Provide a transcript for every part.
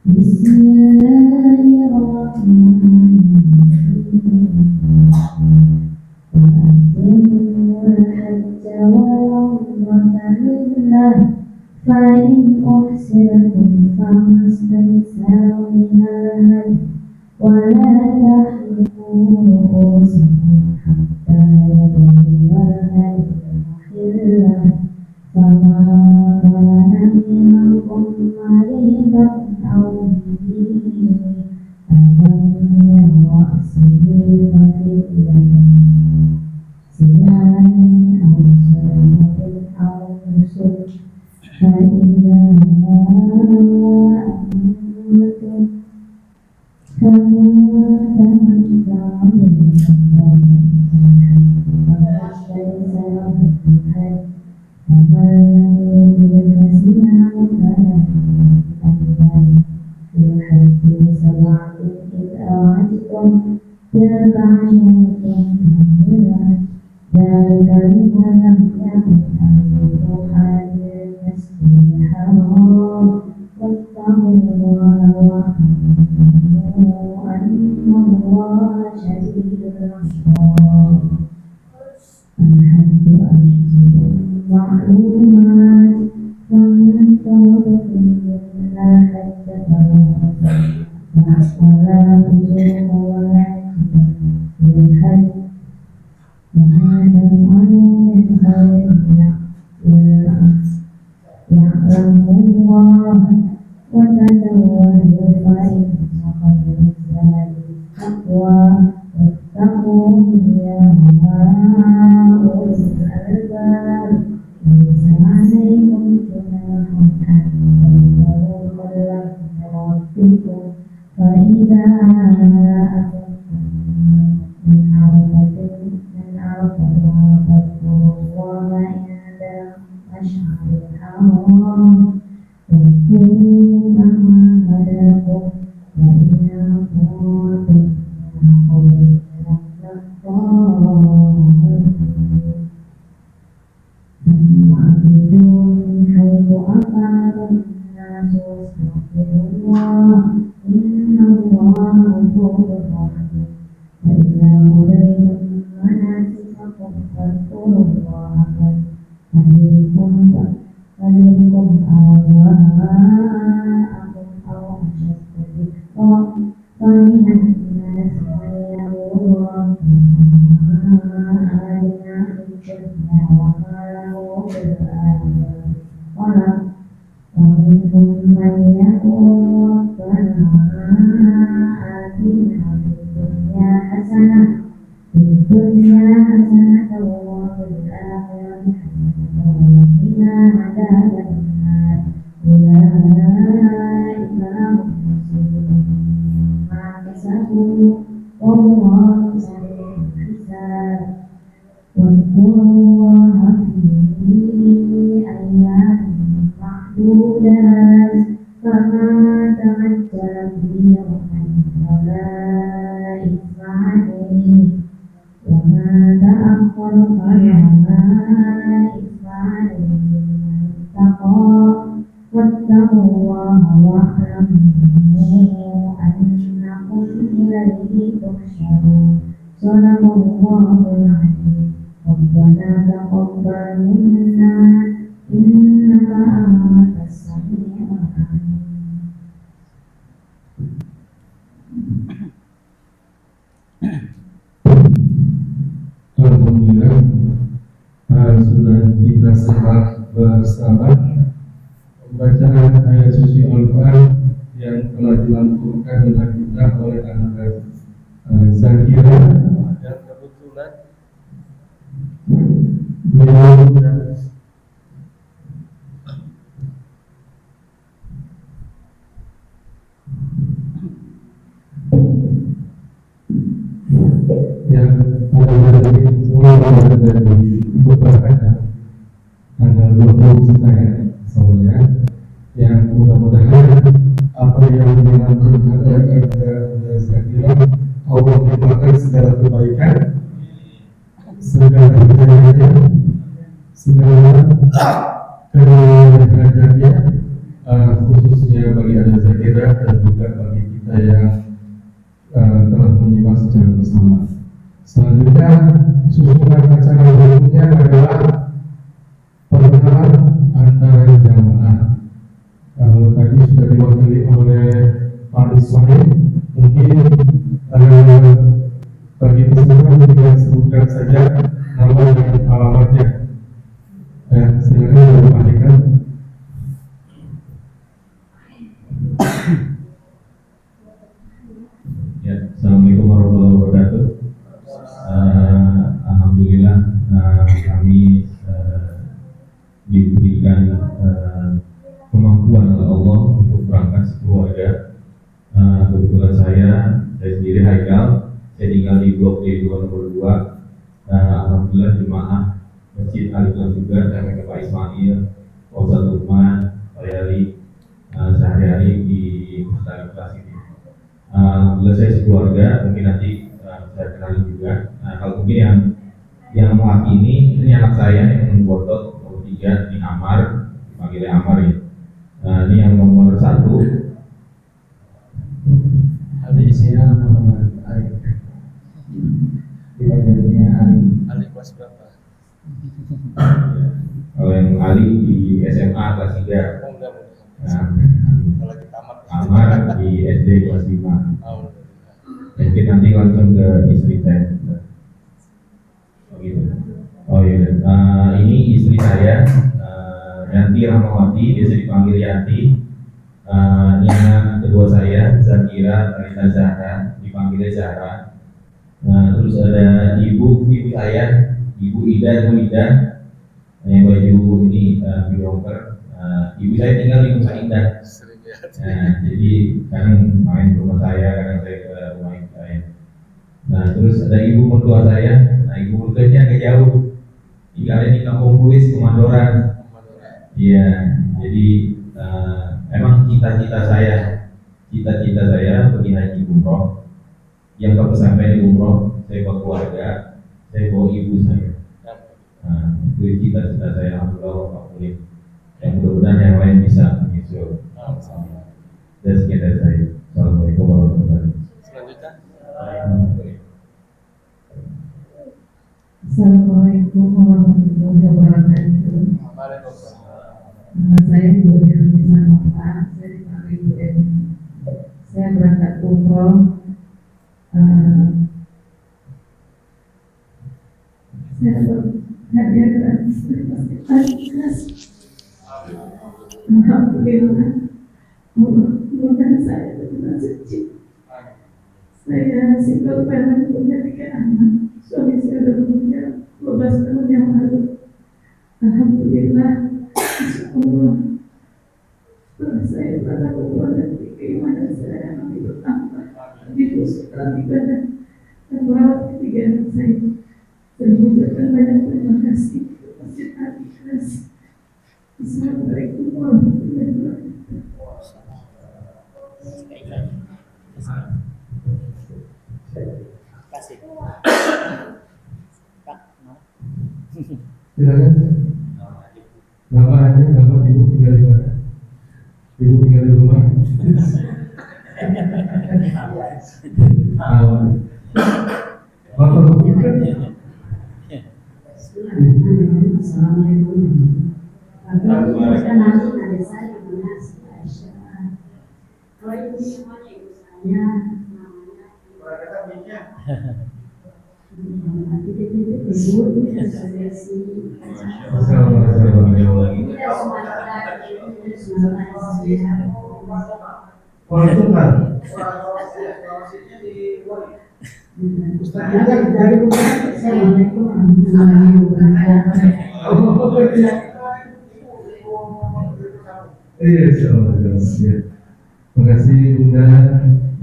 Bismillahirrahmanirrahim. وأتموا الحج والعمرة لله فإن أحسنتم فما استيسر من الهدي ولا تحلقوا رؤوسكم حتى يبلغ الهدي محله فمن كان منكم مريضا أو به أذى من رأسه ففدية صيام أو صدقة أو نسك فإذا أمنتم فمن تمتع بالعمرة فما استيسر من الهدي ومن لم يجد فصيام ثلاثة أيام في الحج سبعة إذا أوعدتم تلك عشرة كاملة ذلك لمن لم يكن أهله حاضر المسجد الحرام واتقوا الله واعلموا أن الله شديد العقاب. الحج أشهر معلومات فمن فرض فيهن الحج فلا رجوع ولا في الحج وما تفعلوا من خير يعلمه الله وتزودوا فإن خير الزاد التقوى واتقون يا أولي الألباب ليس عليكم جناح أن تبتغوا فضلا من ربكم فإذا أفضتم من عرفة فاذكروا الله عند المشعر الحرام واذكروا كما هداكم وإن كنتم من قبله لضالين ثم أفيدوا من حيث أفاض الناس واستغفروا الله إن الله غفور رحيم فإذا قضيتم مناسككم فاذكروا الله كذكركم آباءكم أو أشد ذكرا فمن الناس من يقول ربنا آتنا في الدنيا وما له في الآخرة خلق ومنهم من يقول ربنا آتنا في الدنيا حسنة وفي الآخرة حسنة وقنا عذاب النار أولئك لهم نصيب مما كسبوا والله سريع الحساب واذكروا الله في أيام معدودات فمن تمتع في يومين فلا إثم عليه وما تأخر فلا إثم عليه من اتقى واتقوا الله واعلموا أنكم إليه تحشرون صدق الله العظيم ربنا تقبل منا إنك أنت السميع العليم. Alhamdulillah, sudah kita simak bersama pembacaan ayat suci Al-Quran yang telah dilantunkan oleh kita oleh anak Zakira dan kebetulan yang ada dari beberapa tanggal 20 soalnya yang mudah-mudahan apa yang dilakukan oleh Zakira Allah limpahkan segala kebaikan, segala hidayahnya, segala kehadirannya khususnya bagi Anda Zakira dan juga bagi kita yang telah menyimak secara bersama. Selanjutnya susunan acara berikutnya adalah perkenalan antara jamaah. Tadi sudah diwakili oleh Pak Ismail. Mungkin bagi peserta kita sebutkan saja nama dan alamatnya. Silakan Pak Hikam. Ya, Assalamualaikum warahmatullahi wabarakatuh. Alhamdulillah kami diberikan kemampuan oleh Allah untuk berangkat sekeluarga. Kebetulan saya sendiri Haikal, saya tinggal di Blok D2 nomor 2. Alhamdulillah jemaah Masjid Al-Iqam juga dan Pak Ismail, Pak Ustadz Lukman, Pak Yali sehari-hari di kelas ini. Alhamdulillah saya sekeluarga, mungkin nanti saya kenali juga. Kalau mungkin yang mewakili ini anak saya yang botot nomor 3, ini Amar, dipanggilnya Amar ya. Ini yang nomor 1. Hadisnya Muhammad Ali. Dipanggilnya Ali. Ali kelas berapa? Kalau yang Ali di SMA kelas 3. Kalau kita Amar di SD kelas 5. Mungkin nanti langsung ke istri saya. Oh gitu. Oh iya. Ini istri saya, Yanti Rahmawati, biasa dipanggil Yanti. Ini anak kedua saya, Zakira Rita Zahra, dipanggilnya Zahra. Terus ada ibu saya, Ibu Ida Ida, yang baju ini biroker. Ibu saya tinggal di Nusa Indah. Jadi kadang main ke rumah saya, kadang saya ke rumah ibu saya. Nah terus ada ibu mertua saya. Nah ibu mertuanya agak jauh, tinggalnya di Kampung Kuis, Kemandoran. Iya, jadi emang cita-cita saya pergi haji umroh. Yang kalau sampai di umroh, saya bawa keluarga, saya bawa ibu saya. Nah itu cita-cita saya, alhamdulillah Pak Mulia. Yang mudah-mudahan yang lain bisa menyusul. Dan sekian dari saya. Assalamualaikum warahmatullahi wabarakatuh. Selanjutnya. Assalamualaikum warahmatullahi wabarakatuh. Nama saya Ibu Nisa Nova, saya dipanggil Ibu Emi. Saya berangkat umroh. Saya berhadiah gratis dari Masjid Al-Ikhlas. Alhamdulillah, Allah mudahkan saya dengan suci. Saya single parent, punya 3 anak. Suami saya sudah meninggal 12 tahun yang lalu. Alhamdulillah, insya Allah, setelah saya berada umroh dan keimanan saya makin bertambah, dikhusus dalam ibadah dan merawat ketiga anak saya. Saya mengucapkan banyak terima kasih kepada Masjid Al-Ikhlas. Assalamualaikum warahmatullahi wabarakatuh. Kasih. Silakan. Nama aja, nama ibu tinggal di mana? Ibu tinggal di rumah. Assalamualaikum. Perkenalkan ada saya Munas Aisyah. Kalau ibu semuanya ibu saya namanya. Iya, insyaallah. Terima kasih Bunda.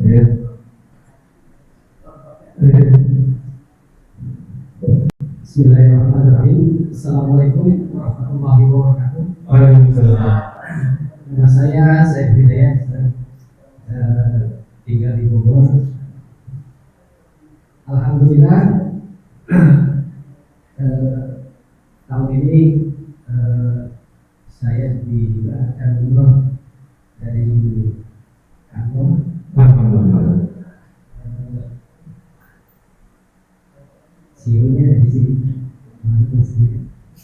Ya. Bismillahirrahmanirrahim. Assalamualaikum warahmatullahi wabarakatuh. Waalaikumsalam. Nama saya Hidayat, tinggal di Bogor. Alhamdulillah tahun ini saya diberangkatkan umroh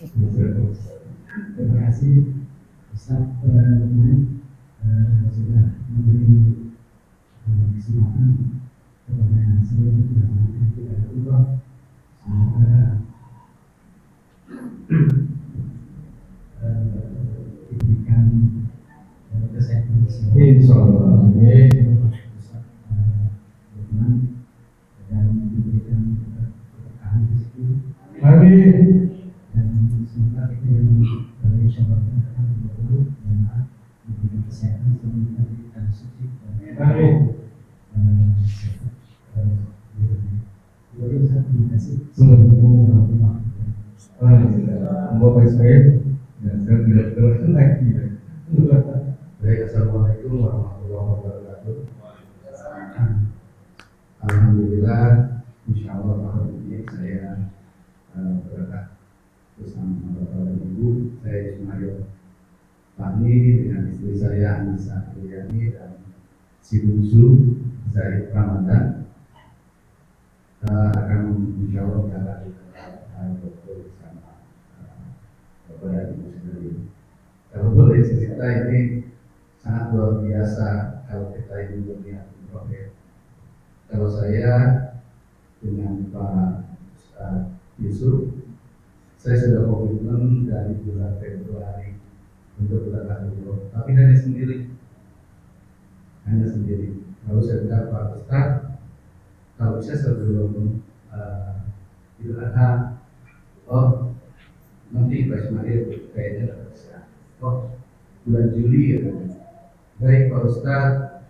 Terima kasih Ustaz Lukman sudah memberi kesempatan kepada saya untuk melaksanakan ibadah umrah. Semoga diberikan kesehatan Insyaallah. Ustaz Lukman dan diberikan keberkahan rezeki. Amin. Dan semoga kita yang insyaallah akan berlalu dan diberikan kesehatan semoga diberikan suci Amin. Terima kasih. Bapak Ismail, ya saya tidak terus lagi. Baik, assalamualaikum warahmatullahi wabarakatuh. Alhamdulillah, insya Allah tahun ini saya berangkat bersama bapak dan ibu. Saya Ismail Fahmi dengan istri saya Anissa Riyani dan si bungsu Zaid Ramadan akan insya Allah berangkat bersama bapak dan ibu sendiri. Kalau boleh cerita, ini sangat luar biasa kalau kita ini berniat umroh ya. Kalau saya dengan Pak Ustaz Yusuf, saya sudah komitmen dari bulan Februari untuk berangkat umroh, tapi hanya sendiri. Lalu saya bilang Pak Ustaz, kalau bisa sebelum Idul Adha, oh nanti Pak Ismail kayaknya tidak bisa. Oh, bulan Juli ya. Baik Pak Ustaz,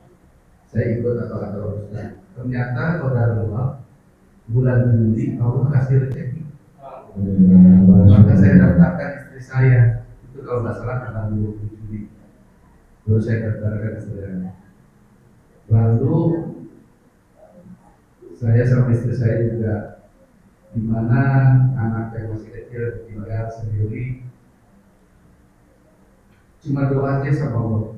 saya ikut apa kata Pak Ustaz. Ternyata qadarullah bulan Juli Allah kasih rezeki. Maka saya daftarkan istri saya, itu kalau nggak salah tanggal 20 Juli. Lalu saya daftarkan istri saya. Lalu saya sama istri saya juga, di mana anak yang masih kecil tinggal sendiri, cuma doa aja sama Allah,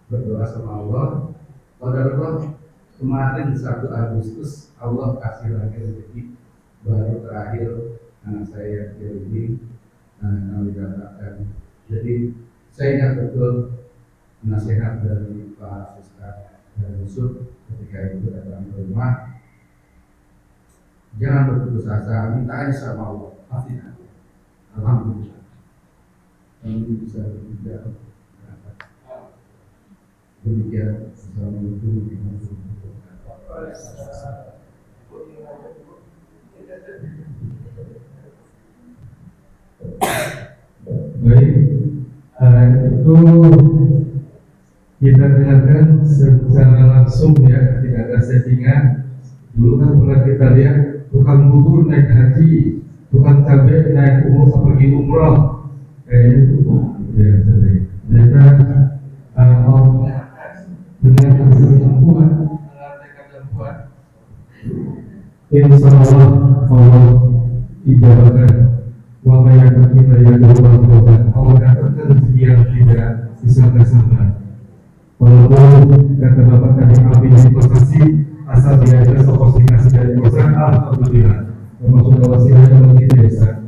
berdoa sama Allah. Qadarullah kemarin 1 Agustus Allah kasih lagi rezeki, baru terakhir anak saya ini kami dapatkan. Jadi saya ingat betul nasihat dari Pak Ustaz Yusuf ketika itu datang ke rumah, jangan berputus asa, minta aja sama Allah, pasti nanti. Alhamdulillah kami bisa berbicara. Demikian, assalamualaikum warahmatullahi wabarakatuh. Baik, itu kita dengarkan secara langsung ya, tidak ada settingan. Dulu kan pernah kita lihat tukang bubur naik haji, tukang cabai naik pergi umroh, itu ya ternyata dengan yang kuat, insya Allah Allah ijabahkan. Wa may yattaqilla yaj'al Allah katakan rezeki yang tidak disangka-sangka. Walaupun kata bapak tadi kami investasi asal dia ada sophistifikasi dari perusahaan, alhamdulillah termasuk wasilah bagi desa.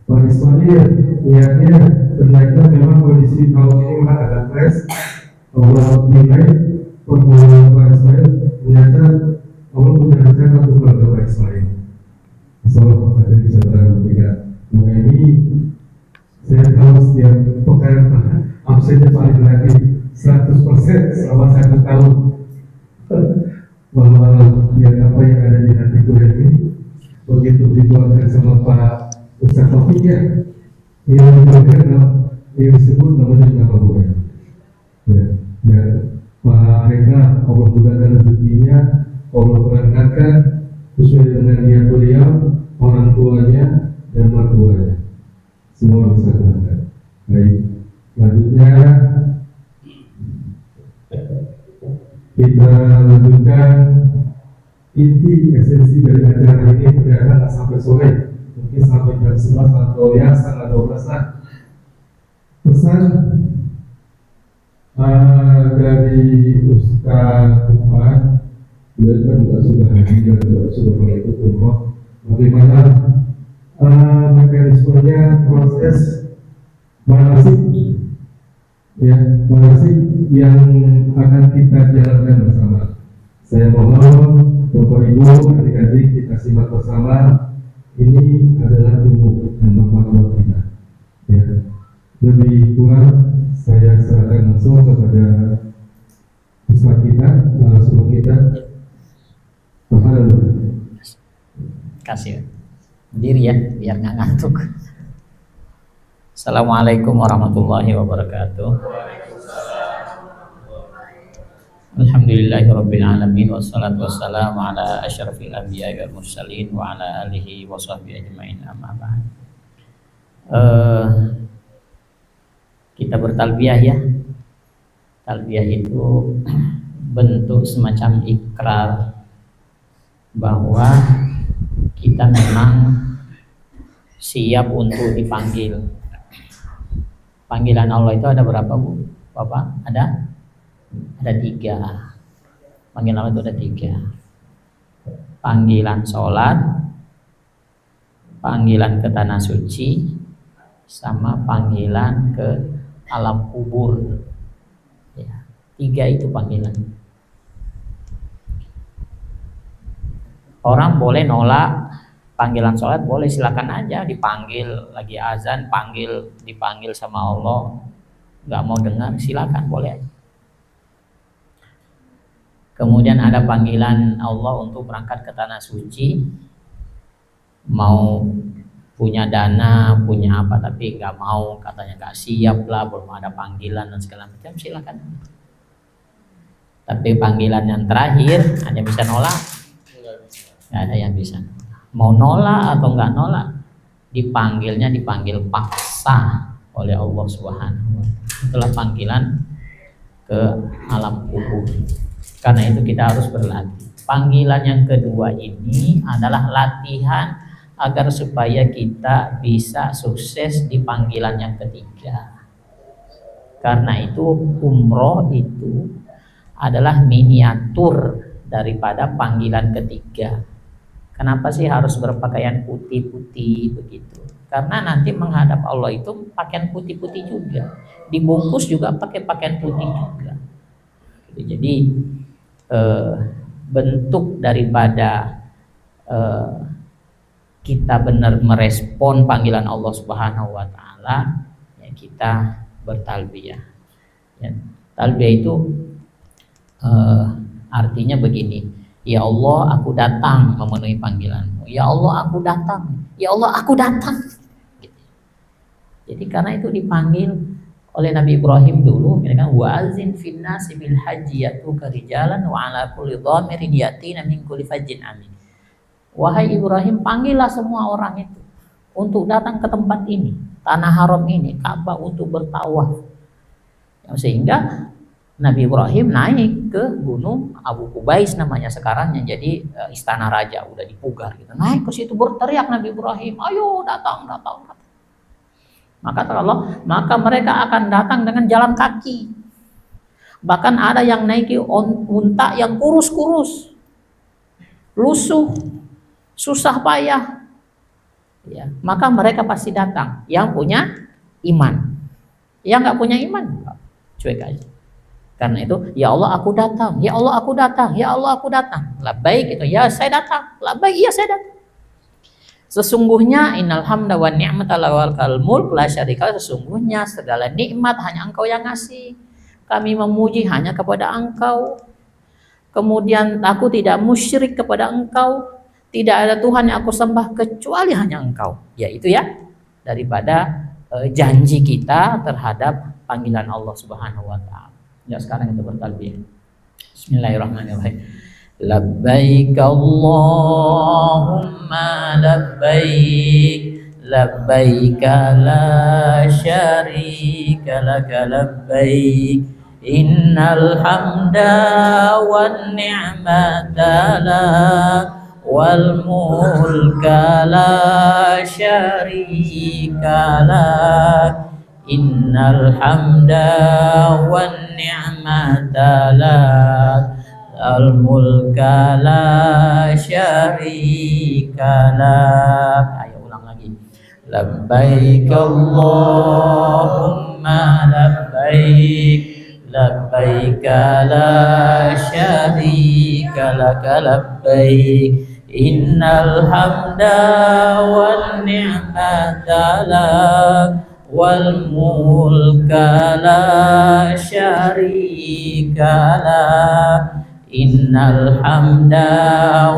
Pak Ismail lihatnya ternyata memang kondisi tahun ini memang agak fresh. Allah dinilai permohonan Pak Ismail, ternyata Allah punya rencana untuk keluarga Pak Ismail. Soal ada bisa berada tidak mengenai saya tahu setiap pekan absennya paling lagi 100% selama 1 tahun. Bahwa apa yang ada di hati kuliah ini begitu dikeluarkan sama Pak Ustaz Taufik ya, yang disebut namanya juga Pak Buya. Ya, Pak Reka Allah mudahkan rezekinya, Allah berangkatkan sesuai dengan niat beliau, orang tuanya dan mertuanya semua bisa berangkat. Baik, selanjutnya kita lanjutkan inti esensi dari acara ini. Ternyata nggak sampai sore, mungkin sampai jam 11 atau ya setengah 12 lah. Pesan dari Ustaz Lukman, beliau kan juga sudah hadir dan sudah mulai umroh. Bagaimana mekanismenya proses manasik, ya, manasik yang akan kita jalankan bersama. Saya mohon Bapak Ibu, adik-adik, kita simak bersama. Ini adalah ilmu dan manfaat kita. Ya, lebih kurang saya serahkan langsung kepada ustaz kita, narasumber kita. Kasih diri ya biar nggak ngantuk. Assalamualaikum warahmatullahi wabarakatuh. Alhamdulillahirabbil alamin wassalatu wassalamu ala asyrafil anbiya'i wal mursalin wa ala alihi wa sahbihi ajmain, amma ba'd. Kita bertalbiyah ya. Talbiyah itu bentuk semacam ikrar bahwa kita memang siap untuk dipanggil. Panggilan Allah itu ada berapa, Bu? Bapak? Ada 3. Panggilan Allah itu ada 3. Panggilan sholat, panggilan ke tanah suci, sama panggilan ke alam kubur. Ya, 3 itu panggilan. Orang boleh nolak panggilan sholat, boleh, silakan aja, dipanggil lagi azan, dipanggil sama Allah, nggak mau dengar, silakan, boleh aja. Kemudian ada panggilan Allah untuk berangkat ke tanah suci, mau punya dana, punya apa, tapi nggak mau, katanya nggak siap lah, belum ada panggilan dan segala macam, silakan. Tapi panggilan yang terakhir, ada yang bisa nolak? Nggak ada yang bisa. Mau nolak atau nggak nolak, dipanggil paksa oleh Allah Subhanahu wa Ta'ala. Itulah panggilan ke alam kubur. Karena itu kita harus berlatih. Panggilan yang kedua ini adalah latihan agar supaya kita bisa sukses di panggilan yang ketiga. Karena itu umroh itu adalah miniatur daripada panggilan ketiga. Kenapa sih harus berpakaian putih-putih begitu? Karena nanti menghadap Allah itu pakaian putih-putih juga, dibungkus juga pakai pakaian putih juga. Jadi bentuk daripada kita benar merespon panggilan Allah Subhanahu wa Ta'ala, ya kita bertalbiyah. Ya, talbiyah itu artinya begini: ya Allah, aku datang memenuhi panggilanmu. Ya Allah, aku datang. Ya Allah, aku datang. Gitu. Jadi karena itu dipanggil oleh Nabi Ibrahim dulu, kan, wa'azin finnasi bil haji yatuka rijalan wa ala kulli dhamirin yatina min kulli fajjin amin. Wahai Ibrahim, panggillah semua orang itu untuk datang ke tempat ini, tanah haram ini, Ka'bah, untuk bertawaf. Sehingga Nabi Ibrahim naik ke gunung Abu Qubais namanya sekarang, yang jadi istana raja, udah dipugar gitu. Naik ke situ berteriak Nabi Ibrahim, ayo datang. Maka mereka akan datang dengan jalan kaki. Bahkan ada yang naiki unta yang kurus-kurus, lusuh, susah payah. Ya, maka mereka pasti datang. Yang punya iman. Yang nggak punya iman, cuek aja. Karena itu, ya Allah aku datang, ya Allah aku datang, ya Allah aku datang. Labbaik itu, ya saya datang. Labbaik, iya saya datang. Sesungguhnya innal hamda wan ni'mata lakal mulk la syarika, sesungguhnya segala nikmat hanya Engkau yang ngasih. Kami memuji hanya kepada Engkau. Kemudian aku tidak musyrik kepada Engkau. Tidak ada Tuhan yang aku sembah kecuali hanya Engkau. Yaitu ya daripada janji kita terhadap panggilan Allah Subhanahu wa Ta'ala. Ya, sekarang kita bertalbiyah. Bismillahirrahmanirrahim. Labbaik Allahumma labbaik, labbaik la syarika laka labbaik, innal hamda wan ni'mata lak wal mulka la syarika lak, innal hamda wan ni'mata lak al mulka la syarika lak. Ayo ulang lagi. labbaik Allahumma labbaik, labbaik la syarika laka labbaik, innal hamda wan ni'mata lak wal mulka la syarika lak, innal hamda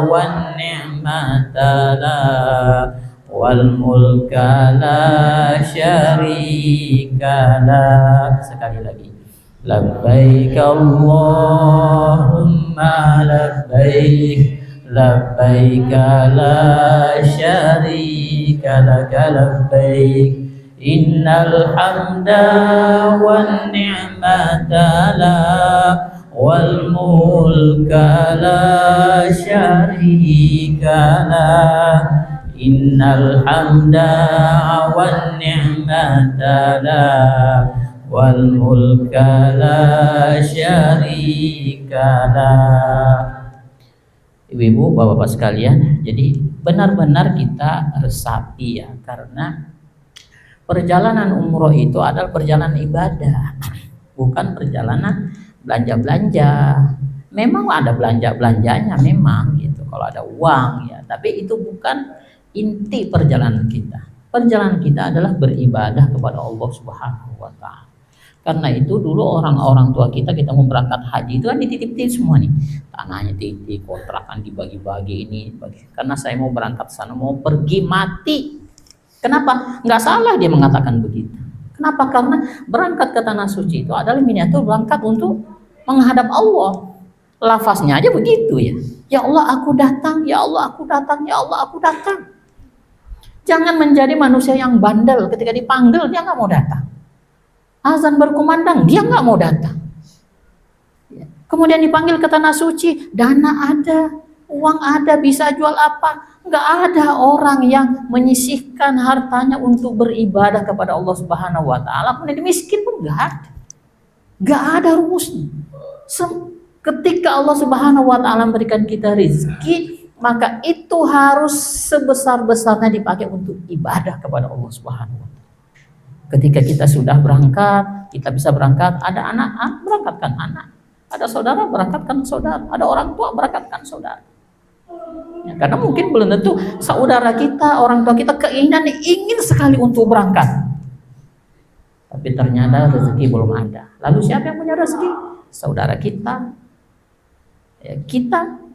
wan ni'mata lak wal mulka la syarika lak. Sekali lagi, labbaik Allahumma labbaik, labbaik la syarika laka labbaik, innal hamda wan ni'mata lak wal mulka la syarika lak, innal hamda wan ni'mata lak wal mulka la syarika lak. Ibu-ibu, bapak-bapak sekalian, jadi benar-benar kita resapi ya, karena perjalanan umroh itu adalah perjalanan ibadah, bukan perjalanan belanja-belanja. Memang ada belanja-belanjanya memang gitu, kalau ada uang ya, tapi itu bukan inti perjalanan kita. Perjalanan kita adalah beribadah kepada Allah Subhanahu wa Ta'ala. Karena itu dulu orang tua kita mau berangkat haji itu kan dititip-titip semua nih, tanahnya titip, kontrakan dibagi-bagi ini, karena saya mau berangkat sana, mau pergi mati. Kenapa? Nggak salah dia mengatakan begitu. Kenapa? Karena berangkat ke tanah suci itu adalah miniatur berangkat untuk menghadap Allah. Lafaznya aja begitu ya. Ya Allah aku datang, ya Allah aku datang, ya Allah aku datang. Jangan menjadi manusia yang bandel, ketika dipanggil dia nggak mau datang. Azan berkumandang dia nggak mau datang. Kemudian dipanggil ke tanah suci, dana ada, uang ada, bisa jual apa? Nggak ada orang yang menyisihkan hartanya untuk beribadah kepada Allah Subhanahu wa Ta'ala. Kemudian miskin pun nggak ada rumusnya. Ketika Allah Subhanahu wa Ta'ala memberikan kita rezeki, maka itu harus sebesar-besarnya dipakai untuk ibadah kepada Allah Subhanahu wa Ta'ala. Ketika kita sudah berangkat, kita bisa berangkat, ada anak, berangkatkan anak, ada saudara, berangkatkan saudara, ada orang tua, berangkatkan saudara. Ya, karena mungkin belum tentu saudara kita, orang tua kita ingin sekali untuk berangkat, tapi ternyata rezeki belum ada. Lalu siapa yang punya rezeki? Saudara kita, ya,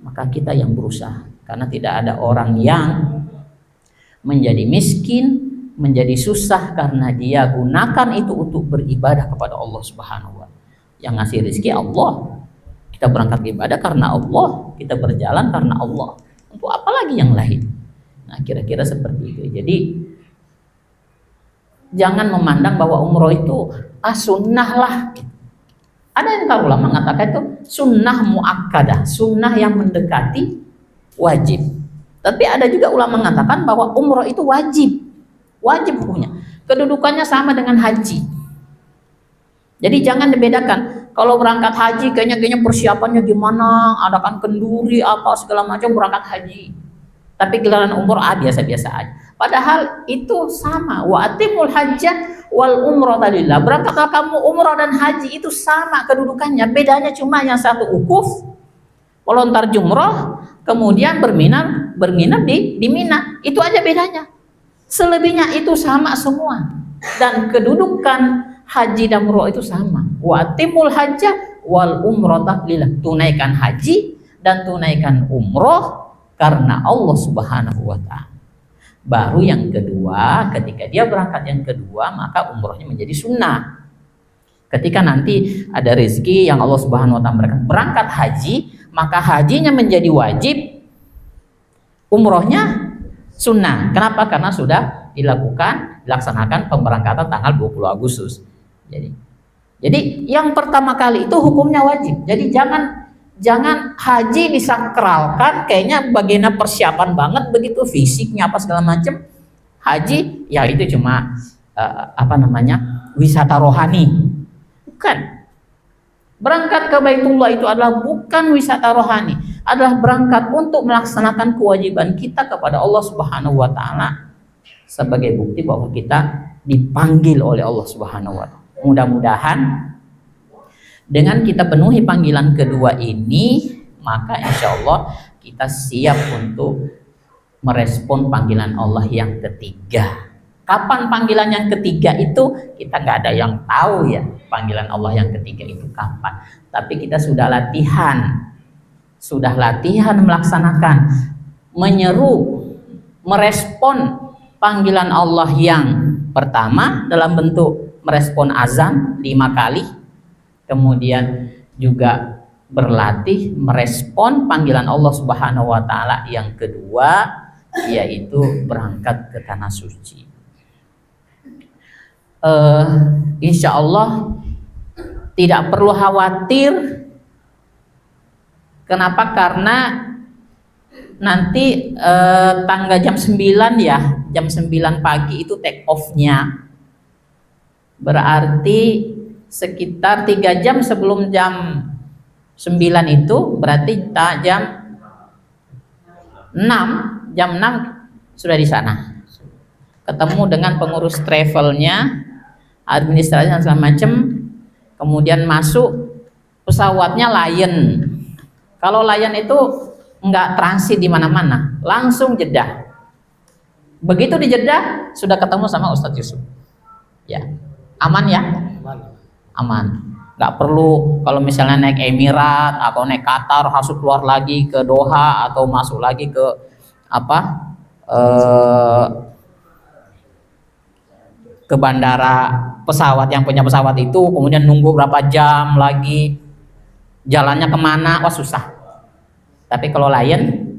maka kita yang berusaha. Karena tidak ada orang yang menjadi miskin, menjadi susah karena dia gunakan itu untuk beribadah kepada Allah Subhanahu wa Ta'ala. Yang ngasih rezeki Allah. Kita berangkat ibadah karena Allah, kita berjalan karena Allah. Untuk apa lagi yang lain? Nah, kira-kira seperti itu. Jadi jangan memandang bahwa umroh itu sunnah lah. Ada yang para ulama mengatakan itu sunnah muakkadah, sunnah yang mendekati wajib. Tapi ada juga ulama mengatakan bahwa umroh itu wajib hukumnya. Kedudukannya sama dengan haji. Jadi jangan dibedakan. Kalau berangkat haji kayaknya persiapannya gimana, adakan kenduri apa segala macam berangkat haji. Tapi gelaran umroh biasa-biasa aja. Padahal itu sama. Wa atimul hajjah wal umrata lillah. Berangkatlah kamu umroh dan haji itu sama kedudukannya. Bedanya cuma yang satu ukuf, melontar jumroh, kemudian berminat di Mina. Itu aja bedanya. Selebihnya itu sama semua. Dan kedudukan haji dan umroh itu sama. Wa atimul hajjah wal umrata lillah. Tunaikan haji dan tunaikan umroh karena Allah Subhanahu wa Ta'ala. Baru yang kedua, ketika dia berangkat yang kedua, maka umrohnya menjadi sunnah. Ketika nanti ada rezeki yang Allah Subhanahu wa Ta'ala memberikan berangkat haji, maka hajinya menjadi wajib, umrohnya sunnah. Kenapa? Karena sudah dilaksanakan pemberangkatan tanggal 20 Agustus. Jadi yang pertama kali itu hukumnya wajib. Jadi jangan haji disakralkan kayaknya bagian persiapan banget begitu, fisiknya apa segala macam. Haji ya itu cuma wisata rohani. Bukan. Berangkat ke Baitullah itu adalah bukan wisata rohani, adalah berangkat untuk melaksanakan kewajiban kita kepada Allah Subhanahu wa Ta'ala. sebagai bukti bahwa kita dipanggil oleh Allah Subhanahu wa Ta'ala. Mudah-mudahan dengan kita penuhi panggilan kedua ini, maka insya Allah kita siap untuk merespon panggilan Allah yang ketiga. Kapan panggilan yang ketiga itu kita nggak ada yang tahu ya, panggilan Allah yang ketiga itu kapan. Tapi kita sudah latihan melaksanakan, menyeru, merespon panggilan Allah yang pertama dalam bentuk merespon azan 5 kali, kemudian juga berlatih merespon panggilan Allah Subhanahu wa Ta'ala yang kedua, yaitu berangkat ke tanah suci. Insya Allah tidak perlu khawatir. Kenapa? Karena nanti tanggal jam 9 ya, jam 9 pagi itu take off-nya. Berarti sekitar 3 jam sebelum jam 9 itu, berarti jam 6 sudah di sana. Ketemu dengan pengurus travelnya, administrasi dan segala macam, kemudian masuk pesawatnya Lion. Kalau Lion itu nggak transit di mana-mana, langsung Jeddah. Begitu di Jeddah sudah ketemu sama Ustadz Yusuf. Ya, aman ya? Aman. Nggak perlu kalau misalnya naik Emirat atau naik Qatar harus keluar lagi ke Doha atau masuk lagi ke ke bandara pesawat yang punya pesawat itu, kemudian nunggu berapa jam lagi, jalannya kemana, wah susah. Tapi kalau Lion,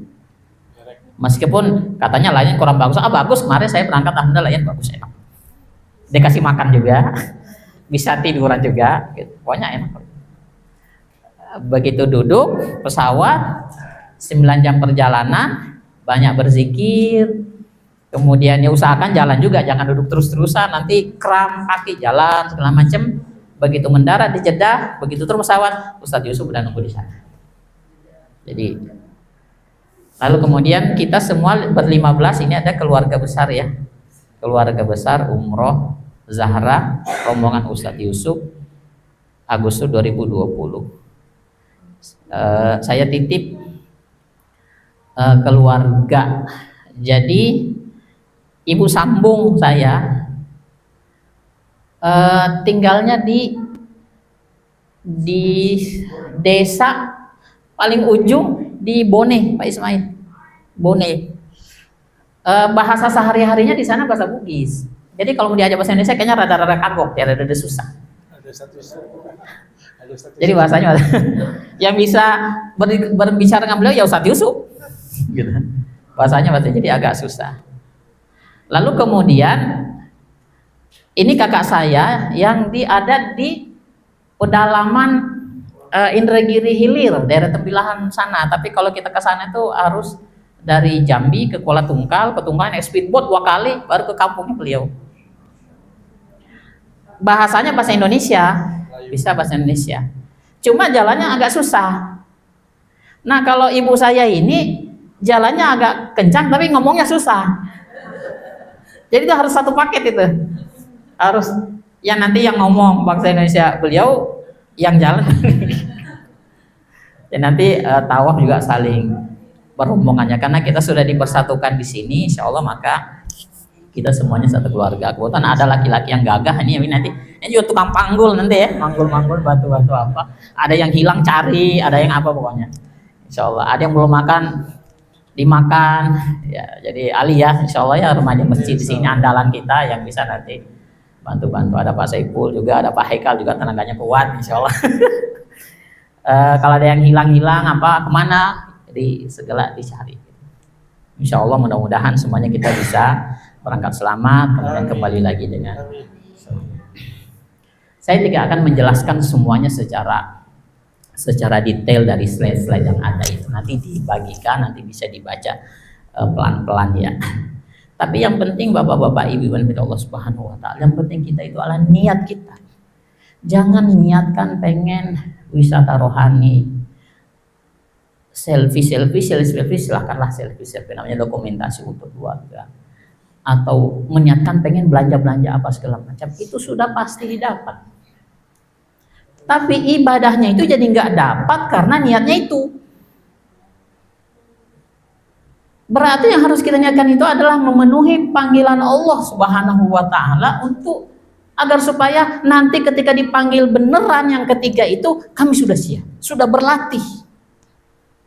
meskipun katanya Lion kurang bagus, bagus, kemarin saya berangkat, alhamdulillah Lion bagus, enak, dikasih makan juga, bisa tiduran juga gitu. Pokoknya enak. Begitu duduk pesawat 9 jam perjalanan, banyak berzikir, kemudian ya usahakan jalan juga, jangan duduk terus-terusan, nanti kram kaki, jalan segala macam. Begitu mendarat di Jeddah, begitu turun pesawat, Ustadz Yusuf udah nunggu di sana. Jadi lalu kemudian kita semua ber-15 ini ada keluarga besar ya, keluarga besar umroh Zahra rombongan Ustadz Yusuf Agustus 2020. Saya titip keluarga, jadi ibu sambung saya tinggalnya di desa paling ujung di Bone, Pak Ismail. Bone. Bahasa sehari-harinya di sana bahasa Bugis. Jadi kalau mau diajak bahasa Indonesia kayaknya rada-rada kagok, ya rada-rada susah. Jadi bahasanya yang bisa berbicara dengan beliau ya Ustadz Yusuf. Gitu. Bahasanya jadi agak susah. Lalu kemudian ini kakak saya yang ada di pedalaman Indragiri Hilir, daerah Tembilahan sana. Tapi kalau kita ke sana itu harus dari Jambi ke Kuala Tungkal, naik speedboat 2 kali baru ke kampungnya beliau. Bahasanya bahasa Indonesia, bisa bahasa Indonesia. Cuma jalannya agak susah. Nah, kalau ibu saya ini jalannya agak kencang tapi ngomongnya susah. Jadi itu harus satu paket itu. Harus yang nanti yang ngomong bahasa Indonesia beliau, yang jalan. Dan nanti tawaf juga saling berhubungannya karena kita sudah dipersatukan di sini, insya Allah maka kita semuanya satu keluarga. Kebetulan ada laki-laki yang gagah ini nanti ini juga tukang panggul nanti ya, manggul-manggul batu-batu apa. Ada yang hilang cari, ada yang apa pokoknya. Insya Allah ada yang belum makan dimakan ya. Jadi Ali ya, insya Allah ya remaja masjid di sini andalan kita yang bisa nanti bantu-bantu. Ada Pak Saiful juga, ada Pak Haikal juga tenaganya kuat insya Allah. Kalau ada yang hilang-hilang apa kemana, jadi segala dicari. Insya Allah mudah-mudahan semuanya kita bisa berangkat selamat, kemudian kembali lagi dengan. Saya tidak akan menjelaskan semuanya secara detail dari slide-slide yang ada itu. Nanti dibagikan, nanti bisa dibaca pelan-pelan ya. Tapi yang penting Bapak-bapak Ibu Allah Subhanahu wa Ta'ala, yang penting kita itu adalah niat kita. Jangan niatkan pengen wisata rohani, selfie, silahkanlah selfie, namanya dokumentasi untuk keluarga. atau meniatkan pengen belanja-belanja apa segala macam, itu sudah pasti didapat. Tapi ibadahnya itu jadi nggak dapat karena niatnya itu. Berarti yang harus kita niatkan itu adalah memenuhi panggilan Allah Subhanahu wa Ta'ala untuk agar supaya nanti ketika dipanggil beneran yang ketiga itu kami sudah siap, sudah berlatih.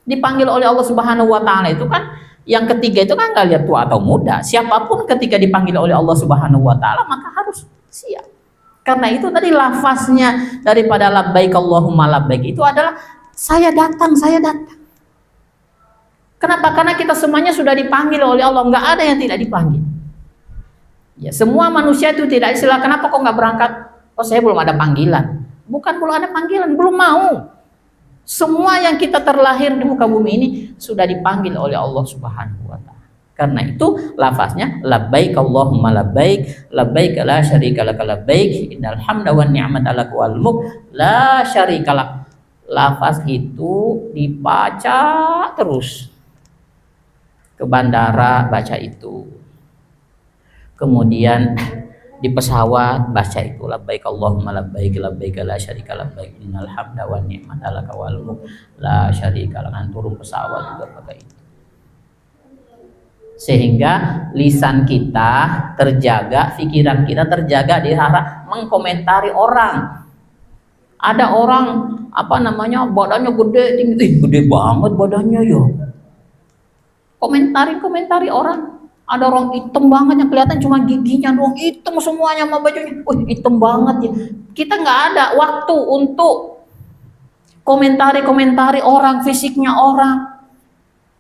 Dipanggil oleh Allah Subhanahu wa Ta'ala itu kan yang ketiga itu kan nggak lihat tua atau muda. Siapapun ketika dipanggil oleh Allah Subhanahu wa Ta'ala maka harus siap. Karena itu tadi lafaznya daripada labbaik Allahumma labbaik itu adalah saya datang, saya datang. Kenapa? Karena kita semuanya sudah dipanggil oleh Allah, nggak ada yang tidak dipanggil. Ya, semua manusia itu tidak istilah kenapa kok nggak berangkat? Oh saya belum ada panggilan. Bukan belum ada panggilan, belum mau. Semua yang kita terlahir di muka bumi ini sudah dipanggil oleh Allah Subhanahu wa Ta'ala. Karena itu lafaznya labbaik Allahumma labbaik, labbaik la syarika lak labbaik, innal hamda wan ni'mata lak wal mulk la syarika lak. Lafaz itu dibaca terus. Ke bandara baca itu. Kemudian di pesawat baca itu labbaik Allahumma labbaik, labbaik la syarika labbaik, innal hamda wan ni'mata lak wal mulk la syarika lak. Turun pesawat juga pakai itu. Sehingga lisan kita terjaga, pikiran kita terjaga di arah mengkomentari orang. Ada orang badannya gede, tinggi, gede banget badannya ya. Komentari orang. Ada orang hitam banget yang kelihatan cuma giginya doang, hitam semuanya sama bajunya. Hitam banget ya. Kita nggak ada waktu untuk komentari orang, fisiknya orang.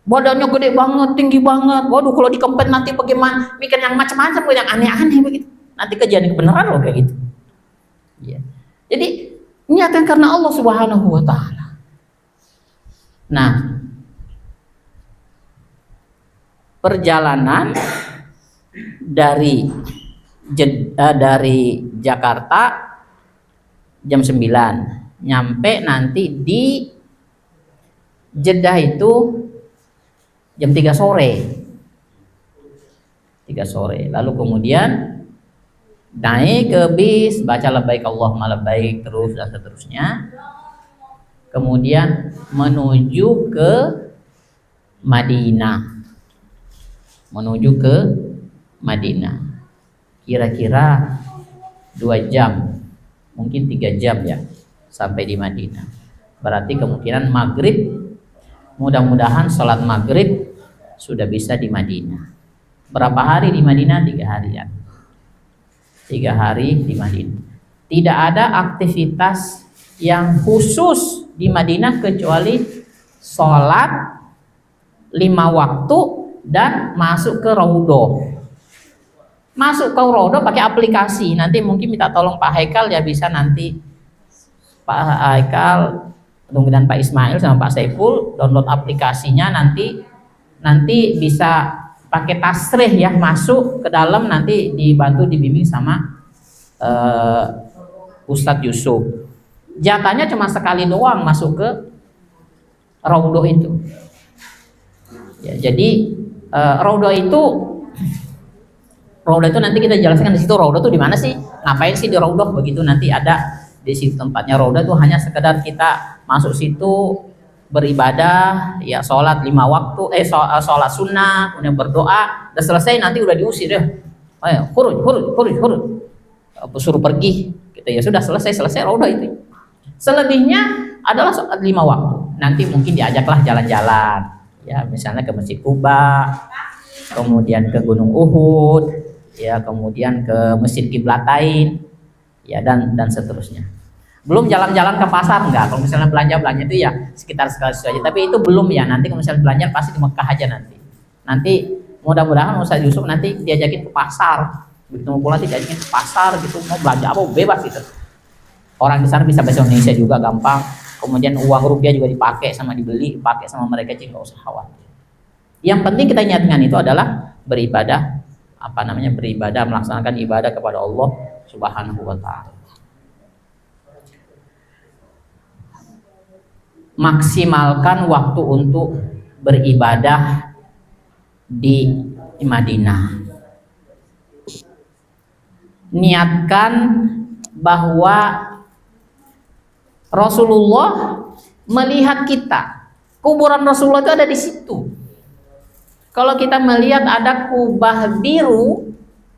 Badannya gede banget, tinggi banget. Waduh, kalau dikempet nanti bagaimana? Mikir yang macam-macam, yang aneh-aneh begitu. Nanti kejadian kebenaran loh kayak gitu. Ya. Jadi niatkan karena Allah Subhanahu wa Ta'ala. Nah, perjalanan dari Jakarta jam 9, nyampe nanti di Jeddah itu jam 3 sore. 3 sore. Lalu kemudian naik ke bis, baca labbaik Allahumma labbaik terus dan seterusnya. Kemudian menuju ke Madinah. Kira-kira 2 jam, mungkin 3 jam ya sampai di Madinah. Berarti kemungkinan maghrib, mudah-mudahan sholat maghrib sudah bisa di Madinah. Berapa hari di Madinah? 3 harian. 3 hari di Madinah. Tidak ada aktivitas yang khusus di Madinah kecuali sholat 5 waktu dan masuk ke Raudhah. Masuk ke Raudhah pakai aplikasi. Nanti mungkin minta tolong Pak Haikal ya, bisa nanti Pak Haikal dan Pak Ismail sama Pak Saiful download aplikasinya, nanti bisa pakai tasrih ya, masuk ke dalam, nanti dibantu dibimbing sama Ustadz Yusuf. Jatahnya cuma sekali doang masuk ke Raudhah itu. Ya, jadi Raudhah itu nanti kita jelaskan di situ Raudhah itu di mana sih, ngapain sih di Raudhah begitu, nanti ada di situ tempatnya. Raudhah itu hanya sekedar kita masuk situ beribadah, ya sholat 5 waktu, sholat sunnah, kemudian berdoa, udah selesai nanti udah diusir ya, huruf, suruh pergi, gitu ya, sudah selesai Raudhah itu. Selebihnya adalah sholat 5 waktu. Nanti mungkin diajaklah jalan-jalan, ya misalnya ke Masjid Kuba, kemudian ke Gunung Uhud, ya kemudian ke Masjid Qiblatain, ya dan seterusnya. Belum jalan-jalan ke pasar, enggak. Kalau misalnya belanja itu ya sekitar sekali saja. Tapi itu belum ya. Nanti kalau misalnya belanja pasti di Mekah aja nanti. Nanti mudah-mudahan Ustaz Yusuf nanti diajakin ke pasar. Begitu mau pulang diajakin ke pasar gitu, mau belanja apa bebas gitu. Orang di sana bisa bahasa Indonesia juga gampang. Kemudian uang rupiah juga dipakai sama dibeli, pakai sama mereka, jadi nggak usah khawatir. Yang penting kita ingatkan itu adalah beribadah, beribadah, melaksanakan ibadah kepada Allah Subhanahu wa Ta'ala. Maksimalkan waktu untuk beribadah di Madinah. niatkan bahwa Rasulullah melihat kita. Kuburan Rasulullah itu ada di situ. Kalau kita melihat ada kubah biru,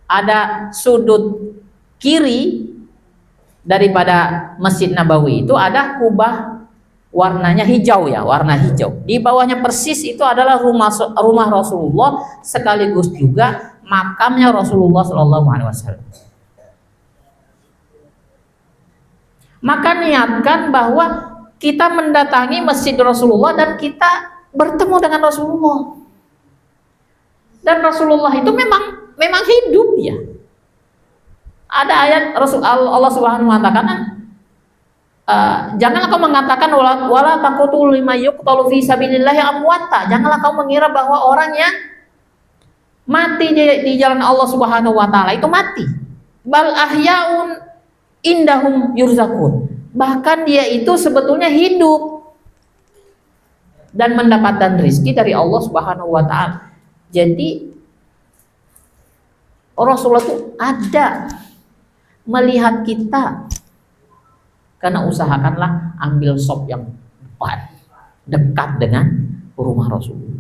ada sudut kiri daripada Masjid Nabawi itu ada kubah warnanya hijau ya, warna hijau. Di bawahnya persis itu adalah rumah Rasulullah, sekaligus juga makamnya Rasulullah SAW. Maka niatkan bahwa kita mendatangi Masjid Rasulullah dan kita bertemu dengan Rasulullah. Dan Rasulullah itu memang hidup ya. Ada ayat Allah Subhanahu wa taala, janganlah kau mengatakan wala taqutul lima yuqtalu fi sabilillah amwata. Janganlah kau mengira bahwa orang yang mati di jalan Allah Subhanahu wa taala itu mati. Bal ahyaun indahum yurzakun. Bahkan dia itu sebetulnya hidup dan mendapatkan rezeki dari Allah Subhanahu wa taala. Jadi Rasulullah itu ada melihat kita. Karena usahakanlah ambil sop yang dekat dengan rumah Rasulullah.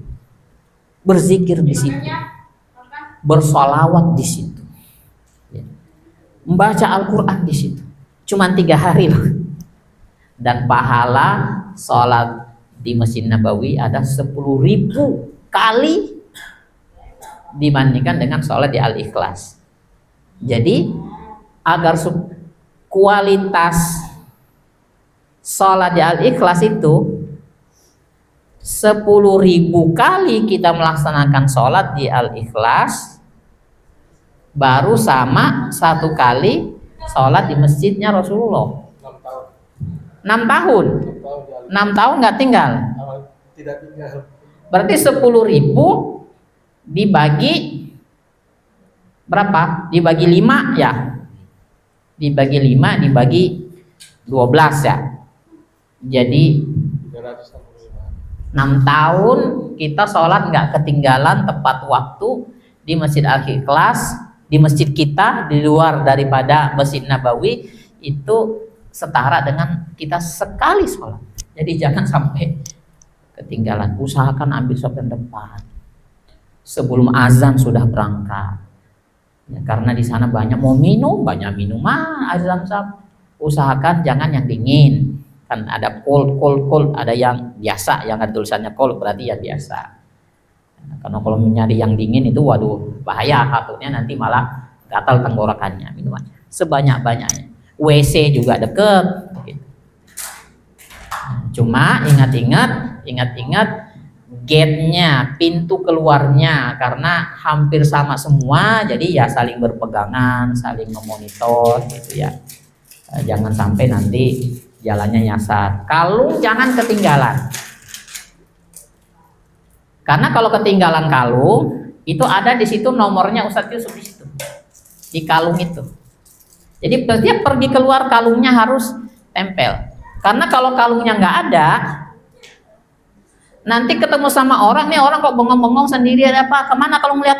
Berzikir di situ. Bersolawat di situ. Membaca Al-Quran di situ. Cuman 3 hari loh. Dan pahala sholat di Masjid Nabawi ada 10.000 kali dibandingkan dengan sholat di Al-Ikhlas. Jadi agar kualitas sholat di Al-Ikhlas itu 10.000 kali kita melaksanakan sholat di Al-Ikhlas baru sama 1 kali sholat di masjidnya Rasulullah. 6 tahun 6 tahun nggak tinggal. Tidak tinggal. Berarti 10.000 dibagi berapa? Dibagi 5 ya. Dibagi 5 dibagi 12 ya. Jadi 6 tahun kita sholat nggak ketinggalan tepat waktu di Masjid Al-Ikhlas, di masjid kita di luar daripada Masjid Nabawi itu setara dengan kita sekali sholat. Jadi jangan sampai ketinggalan. Usahakan ambil sholat yang depan sebelum azan sudah berangkat ya, karena di sana banyak mau minum, banyak minuman azan sab. Usahakan jangan yang dingin, kan ada cold, ada yang biasa, yang ada tulisannya cold berarti ya biasa. Karena kalau mencari yang dingin itu waduh bahaya, takutnya nanti malah gatal tenggorokannya. Minumannya sebanyak-banyaknya. WC juga deket. Cuma ingat-ingat gate-nya, pintu keluarnya, karena hampir sama semua, jadi ya saling berpegangan, saling memonitor gitu ya. Jangan sampai nanti jalannya nyasar. Kalung jangan ketinggalan. Karena kalau ketinggalan kalung, itu ada di situ nomornya Ustadz Yusuf di situ. Di kalung itu. Jadi dia pergi keluar kalungnya harus tempel. Karena kalau kalungnya nggak ada, nanti ketemu sama orang, nih orang kok bengong-bengong sendiri, ada apa? Kemana? Kalau melihat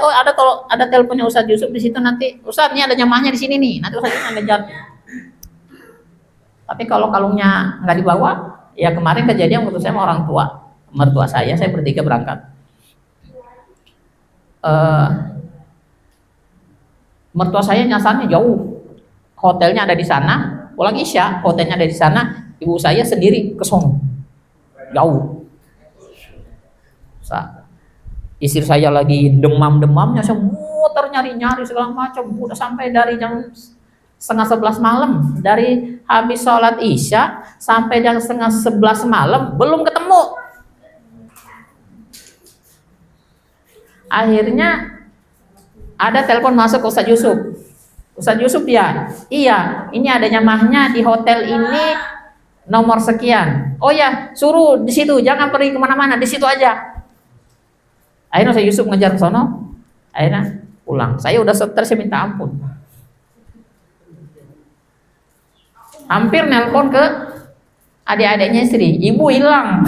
ada teleponnya Ustadz Yusuf di situ, nanti Ustadz ini ada jamaahnya di sini nih. Nanti Ustadz Yusuf ngejar. Tapi kalau kalungnya nggak dibawa, ya kemarin kejadian waktu saya sama orang tua, mertua saya bertiga berangkat. Mertua saya nyasarnya jauh. Hotelnya ada di sana, pulang Isya, hotelnya ada di sana, ibu saya sendiri ke sono. Jauh. Istri saya lagi demam-demamnya, saya muter nyari-nyari segala macam, udah sampai dari jam 10:30 malam, dari habis sholat Isya sampai jam 10:30 malam belum ketemu. Akhirnya ada telepon masuk ke Ustadz Yusuf. Ustadz Yusuf ya, iya, ini ada jamaahnya di hotel ini nomor sekian. Oh ya, suruh di situ, jangan pergi kemana-mana, di situ aja. Akhirnya Ustadz Yusuf ngejar ke sono, akhirnya pulang. Saya udah stres, saya minta ampun. Hampir nelpon ke adik-adiknya istri, ibu hilang.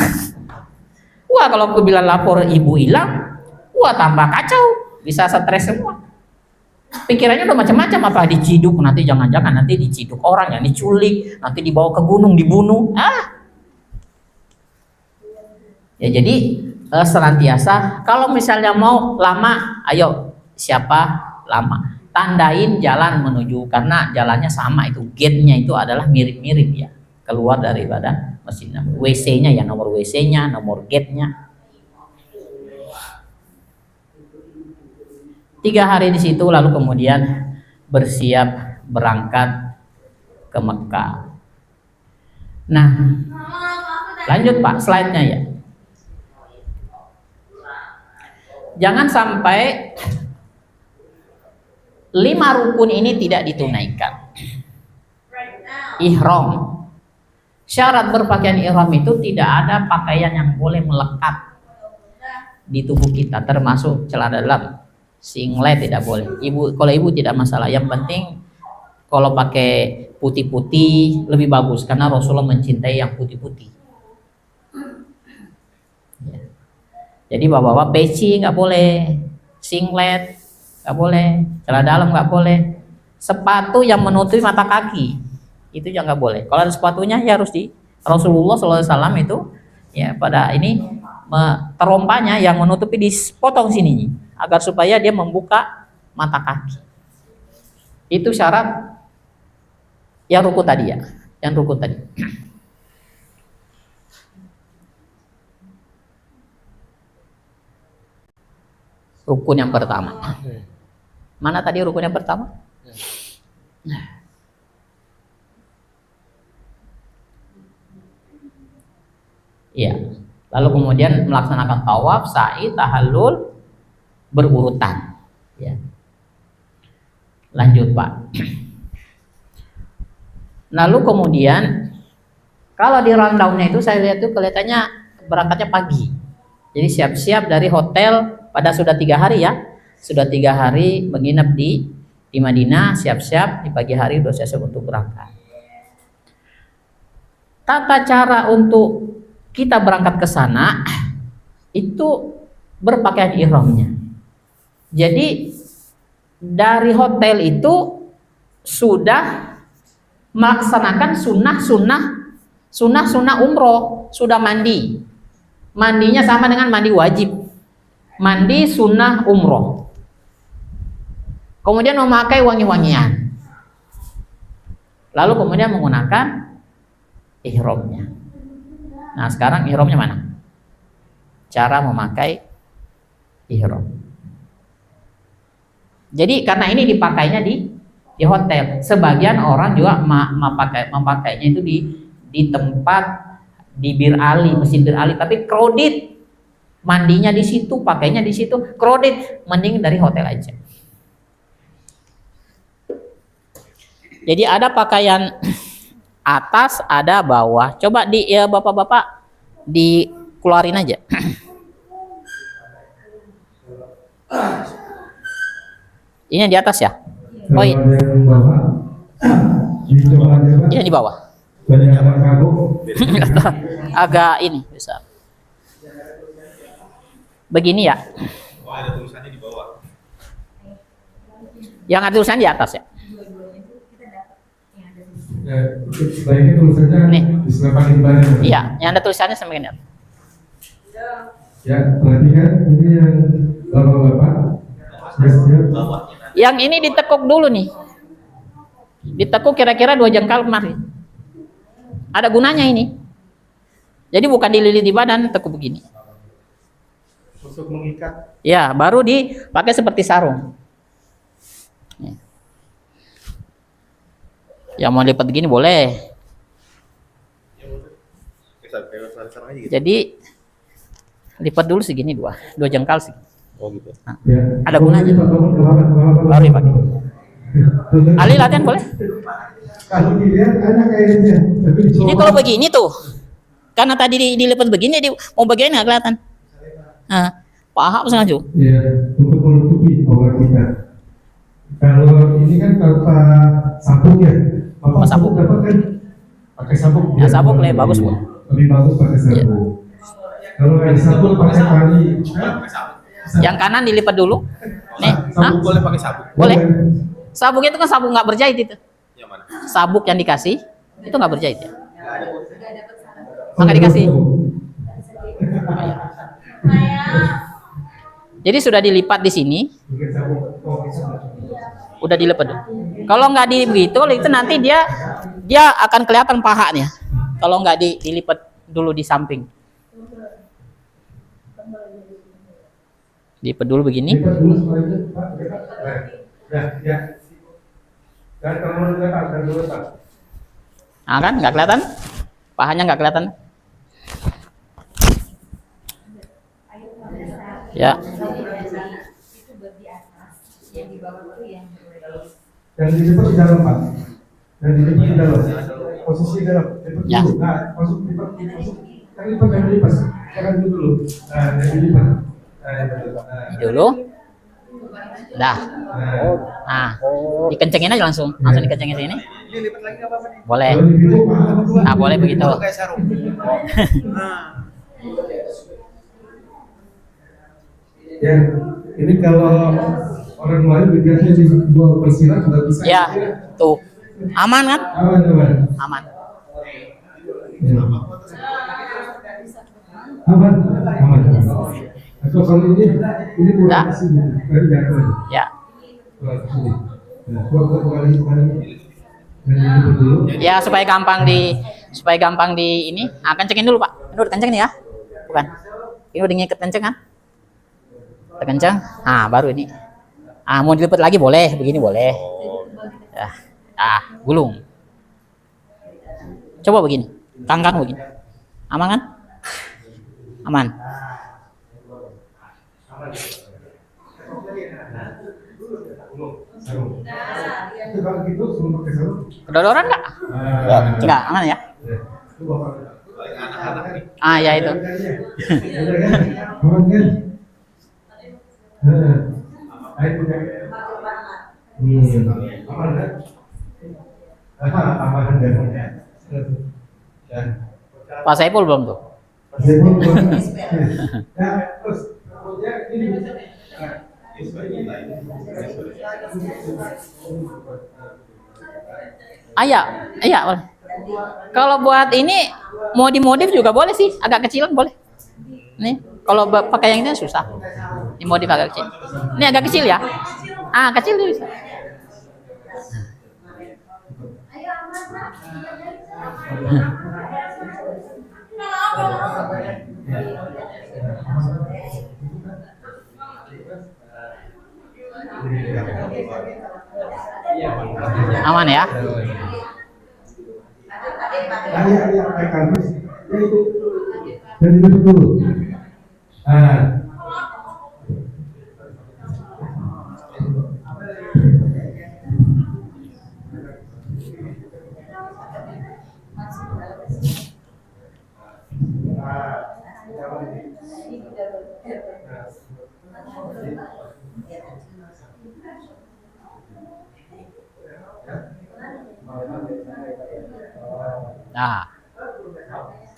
Wah, kalau aku bilang lapor ibu hilang, wah tambah kacau, bisa stres semua. Pikirannya udah macam-macam, apa diciduk, nanti jangan-jangan nanti diciduk orang, yang diculik, nanti dibawa ke gunung dibunuh. Ya jadi senantiasa kalau misalnya mau lama, ayo siapa lama, tandain jalan menuju, karena jalannya sama, itu gate-nya itu adalah mirip-mirip ya, keluar daripada mesin. WC-nya ya, nomor WC-nya, nomor gate-nya. 3 hari di situ, lalu kemudian bersiap berangkat ke Mekah. Nah, lanjut Pak, slide-nya ya. Jangan sampai 5 rukun ini tidak ditunaikan. Ihram. Syarat berpakaian ihram itu tidak ada pakaian yang boleh melekat di tubuh kita, termasuk celana dalam, singlet tidak boleh. Kalau ibu tidak masalah. Yang penting kalau pakai putih-putih lebih bagus, karena Rasulullah mencintai yang putih-putih. Ya. Jadi bapak-bapak peci nggak boleh, singlet nggak boleh, celana dalam nggak boleh, sepatu yang menutupi mata kaki itu juga nggak boleh. Kalau ada sepatunya ya harus di Rasulullah SAW itu ya pada ini terompanya yang menutupi dipotong sini agar supaya dia membuka mata kaki. Itu syarat yang rukun tadi ya, yang rukun tadi. Rukun yang pertama. Mana tadi rukun yang pertama? Ya. Lalu kemudian melaksanakan tawaf, sa'i, tahallul berurutan. Ya. Lanjut Pak. Lalu kemudian kalau di rundown-nya itu saya lihat tuh kelihatannya berangkatnya pagi. Jadi siap-siap dari hotel pada sudah 3 hari ya, sudah 3 hari menginap di Madinah, siap-siap di pagi hari sudah siap untuk berangkat. Tata cara untuk kita berangkat ke sana itu berpakaian ihramnya. Jadi dari hotel itu sudah melaksanakan sunnah umroh, sudah mandi. Mandinya sama dengan mandi wajib. Mandi sunnah umroh. Kemudian memakai wangi-wangian. Lalu kemudian menggunakan ihramnya. Nah sekarang ihramnya mana? Cara memakai ihram. Jadi karena ini dipakainya di hotel. Sebagian orang juga memakainya itu di tempat di Bir Ali, Masjid Bir Ali, tapi crowded. Mandinya di situ, pakainya di situ, crowded. Mending dari hotel aja. Jadi ada pakaian atas, ada bawah. Coba ya bapak-bapak dikeluarin aja. Ini di atas ya? Oh iya. Ini di bawah. Agak ini besar. Begini ya. Oh, ada tulisannya di bawah. Yang ada tulisannya di atas ya? Baiknya tulisannya nih. Diselapakin banyak. Iya, yang ada tulisannya semakin lihat. Ya, perhatikan ini yang bapak-bapak. Yang ini ditekuk dulu nih. Ditekuk kira-kira 2 jengkal kemari. Ada gunanya ini. Jadi bukan dililit di badan, tekuk begini. Untuk mengikat. Ya, baru dipakai seperti sarung. Ya. Yang mau lipat begini boleh. Jadi lipat dulu segini 2 jengkal sih. Oh gitu. Nah, ada gunanya. Baru dipakai. Ali latihan boleh? Kalau dilihat ada kayaknya. Ini kalau begini tuh, karena tadi dilipat begini, mau bagian nggak kelihatan. Nah, paham sengaja. Iya, untuk menutupi aurat kita. Kalau ini kan tanpa sabuk ya. Bapak sabuk dapat kan? Pakai sabuk. Ya, sabuk lebih bagus bu. Lebih bagus pakai sabuk. Kalau ada sabuk pakai tali. Yang kanan dilipat dulu. Nih, Sabuk boleh pakai sabuk. boleh. Sabuk itu kan sabuk nggak berjahit itu. Yang mana? Sabuk yang dikasih itu nggak berjahit ya. Maka dikasih. Jadi sudah dilipat di sini. Udah dilipat dulu. Kalau nggak begitu, itu nanti dia akan kelihatan pahanya. Kalau nggak dilipat dulu di samping. Dilipat dulu begini. Lipat dulu supaya itu, Pak, dekat. Ya. Dan kamu dekat, dan dulu, Pak. Nah kan nggak kelihatan? Pahanya nggak kelihatan? Ya. Yang dilipat di dalam, Pak. Yang dilipat di dalam. Posisi di dalam. Lipat Ya. dulu. Nah, masuk. Kan lipat dan dilipat. Jangan dulu. Nah, yang dilipat. Ini dulu. Dah. Nah, dikencengin aja langsung dikencengin sini. Boleh. Nah, boleh begitu. Kayak sarung. Nah. Ya, ini kalau orang lain biasanya dijual persilat nggak bisa. Ya, tuh. Aman kan? Aman. Aman. Ya. Aman. Atau kalau ini kurang sini, dari jatuh. Ya. Kurang sini. Nah, kembali. Dan ini dulu. Ya, supaya gampang di ini. Ah, kencengin dulu, Pak. Aduh, kencengin ya. Bukan. Ini udah ngikat kenceng kan? Udah kenceng. Ah, baru ini. Ah, mau dilipat lagi boleh, begini boleh. Gulung. Coba begini. Kangkang begini. Aman kan? Aman. Itu kalau gitu sebelum pakai sarung. Kedodoran nggak? Enggak, aman ya? Ah, ya itu. Aman kan? Aman kan? Aman kan? Pak Saiful belum tuh? Ya, terus kemudian ini Iya, boleh. Kalau buat ini mau dimodif juga boleh sih, agak kecilan boleh. Nih, kalau pakai yang ini susah. Dimodif agak kecil. Ini agak kecil ya? Ah, kecil tuh bisa. Aman ya? Iya, pakai terus. Ya itu. Dan itu dulu. Nah,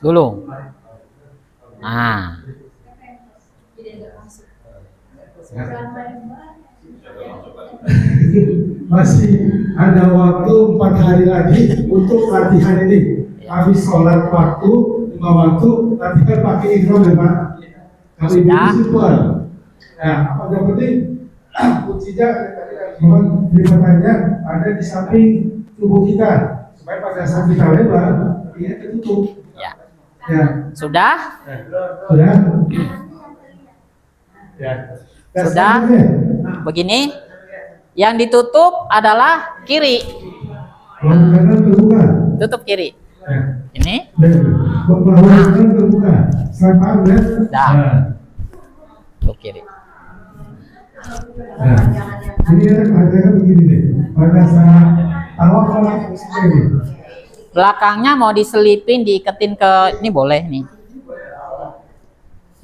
dulu. Nah, masih ada waktu 4 hari lagi untuk latihan ini. Habis sholat waktu, 5 waktu, latihan pakai ihram ya Pak. Kalau ini simpel. Nah, apa yang penting kuncinya memang dipertanya ada di samping tubuh kita supaya pada saat kita lebar ini tertutup. ya. Ya. Sudah? Sudah. Ya. Sudah? Begini. Yang ditutup adalah kiri. Bahu kanan terbuka. Tutup kiri. Ya. Ini. Bahu kanan terbuka. Selain ya. Dah. Tutup kiri. Nah, ini ada begini nih. Pada saat awal ini. Belakangnya mau diselipin, diiketin ke ini boleh nih.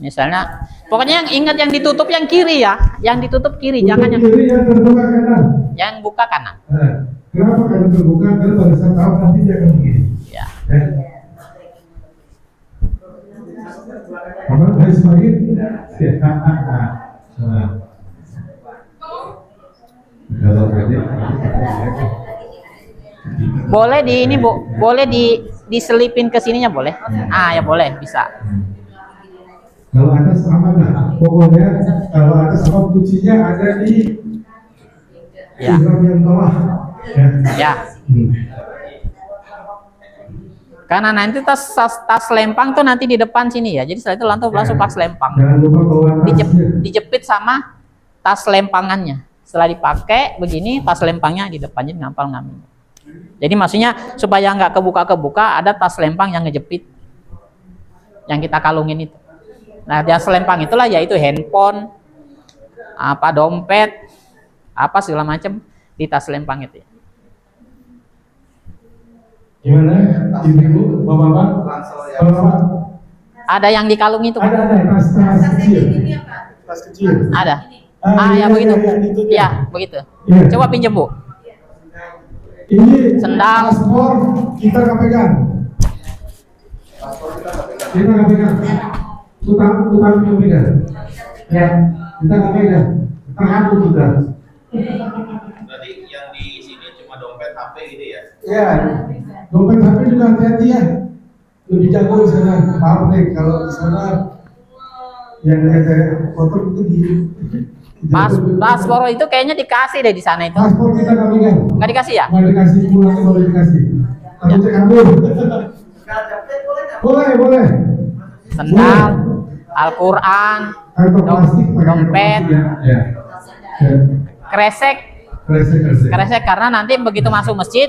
Misalnya, pokoknya yang ingat yang ditutup yang kiri ya, yang ditutup kiri, jangan yang kiri yang terbuka kanan. Yang buka kanan. Nah, kenapa kanan terbuka? Karena pada saat awal nanti dia akan begini. Ya. Apa? Baris lagi. Nah, kalau tadi Boleh di ini Bu, boleh diselipin ke sininya boleh? Ah ya boleh, bisa. kalau atas aman lah, pokoknya kalau atas sama kuncinya ada di Ya. program yang bawah. Ya. Ya. Karena nanti tas lempang tuh nanti di depan sini ya. Jadi setelah itu langsung pas lempang. Jangan lupa bawa tasnya. Dijepit sama tas lempangannya. Setelah dipakai begini, tas lempangnya di depan, jadi ngampal ngambil. Jadi maksudnya supaya nggak kebuka, ada tas lempang yang ngejepit, yang kita kalungin itu. Nah, tas lempang itulah yaitu handphone, apa dompet, apa segala macam di tas lempang itu. Gimana, ibu, bapak-bapak? Bapak-bapak? Ada yang di kalung itu. Ada tas kecil. Tas kecil. Ada. Iya, Ya begitu. iya, itu dia. Ya begitu. Iya. Coba pinjam Bu. Ini Sendal. paspor kita nggak pegang. Kita nggak pegang. Utang yang pegang. Ya, kita nggak pegang. Terhadu kita. Berarti yang di sini cuma dompet HP gitu ya? Ya, dompet HP juga hati-hati ya. Lebih jago di sana. Maaf nih kalau di sana yang saya foto itu di Paspor itu kayaknya dikasih deh di sana itu. paspor kita nggak pegang. Nggak dikasih ya? Nggak dikasih, pulangnya baru dikasih. Takutnya kabur. Boleh. Sendal, Al-Quran, Kantong plastik, pakai kantong dompet, plastik ya. Ya. kresek Kresek. karena nanti begitu masuk masjid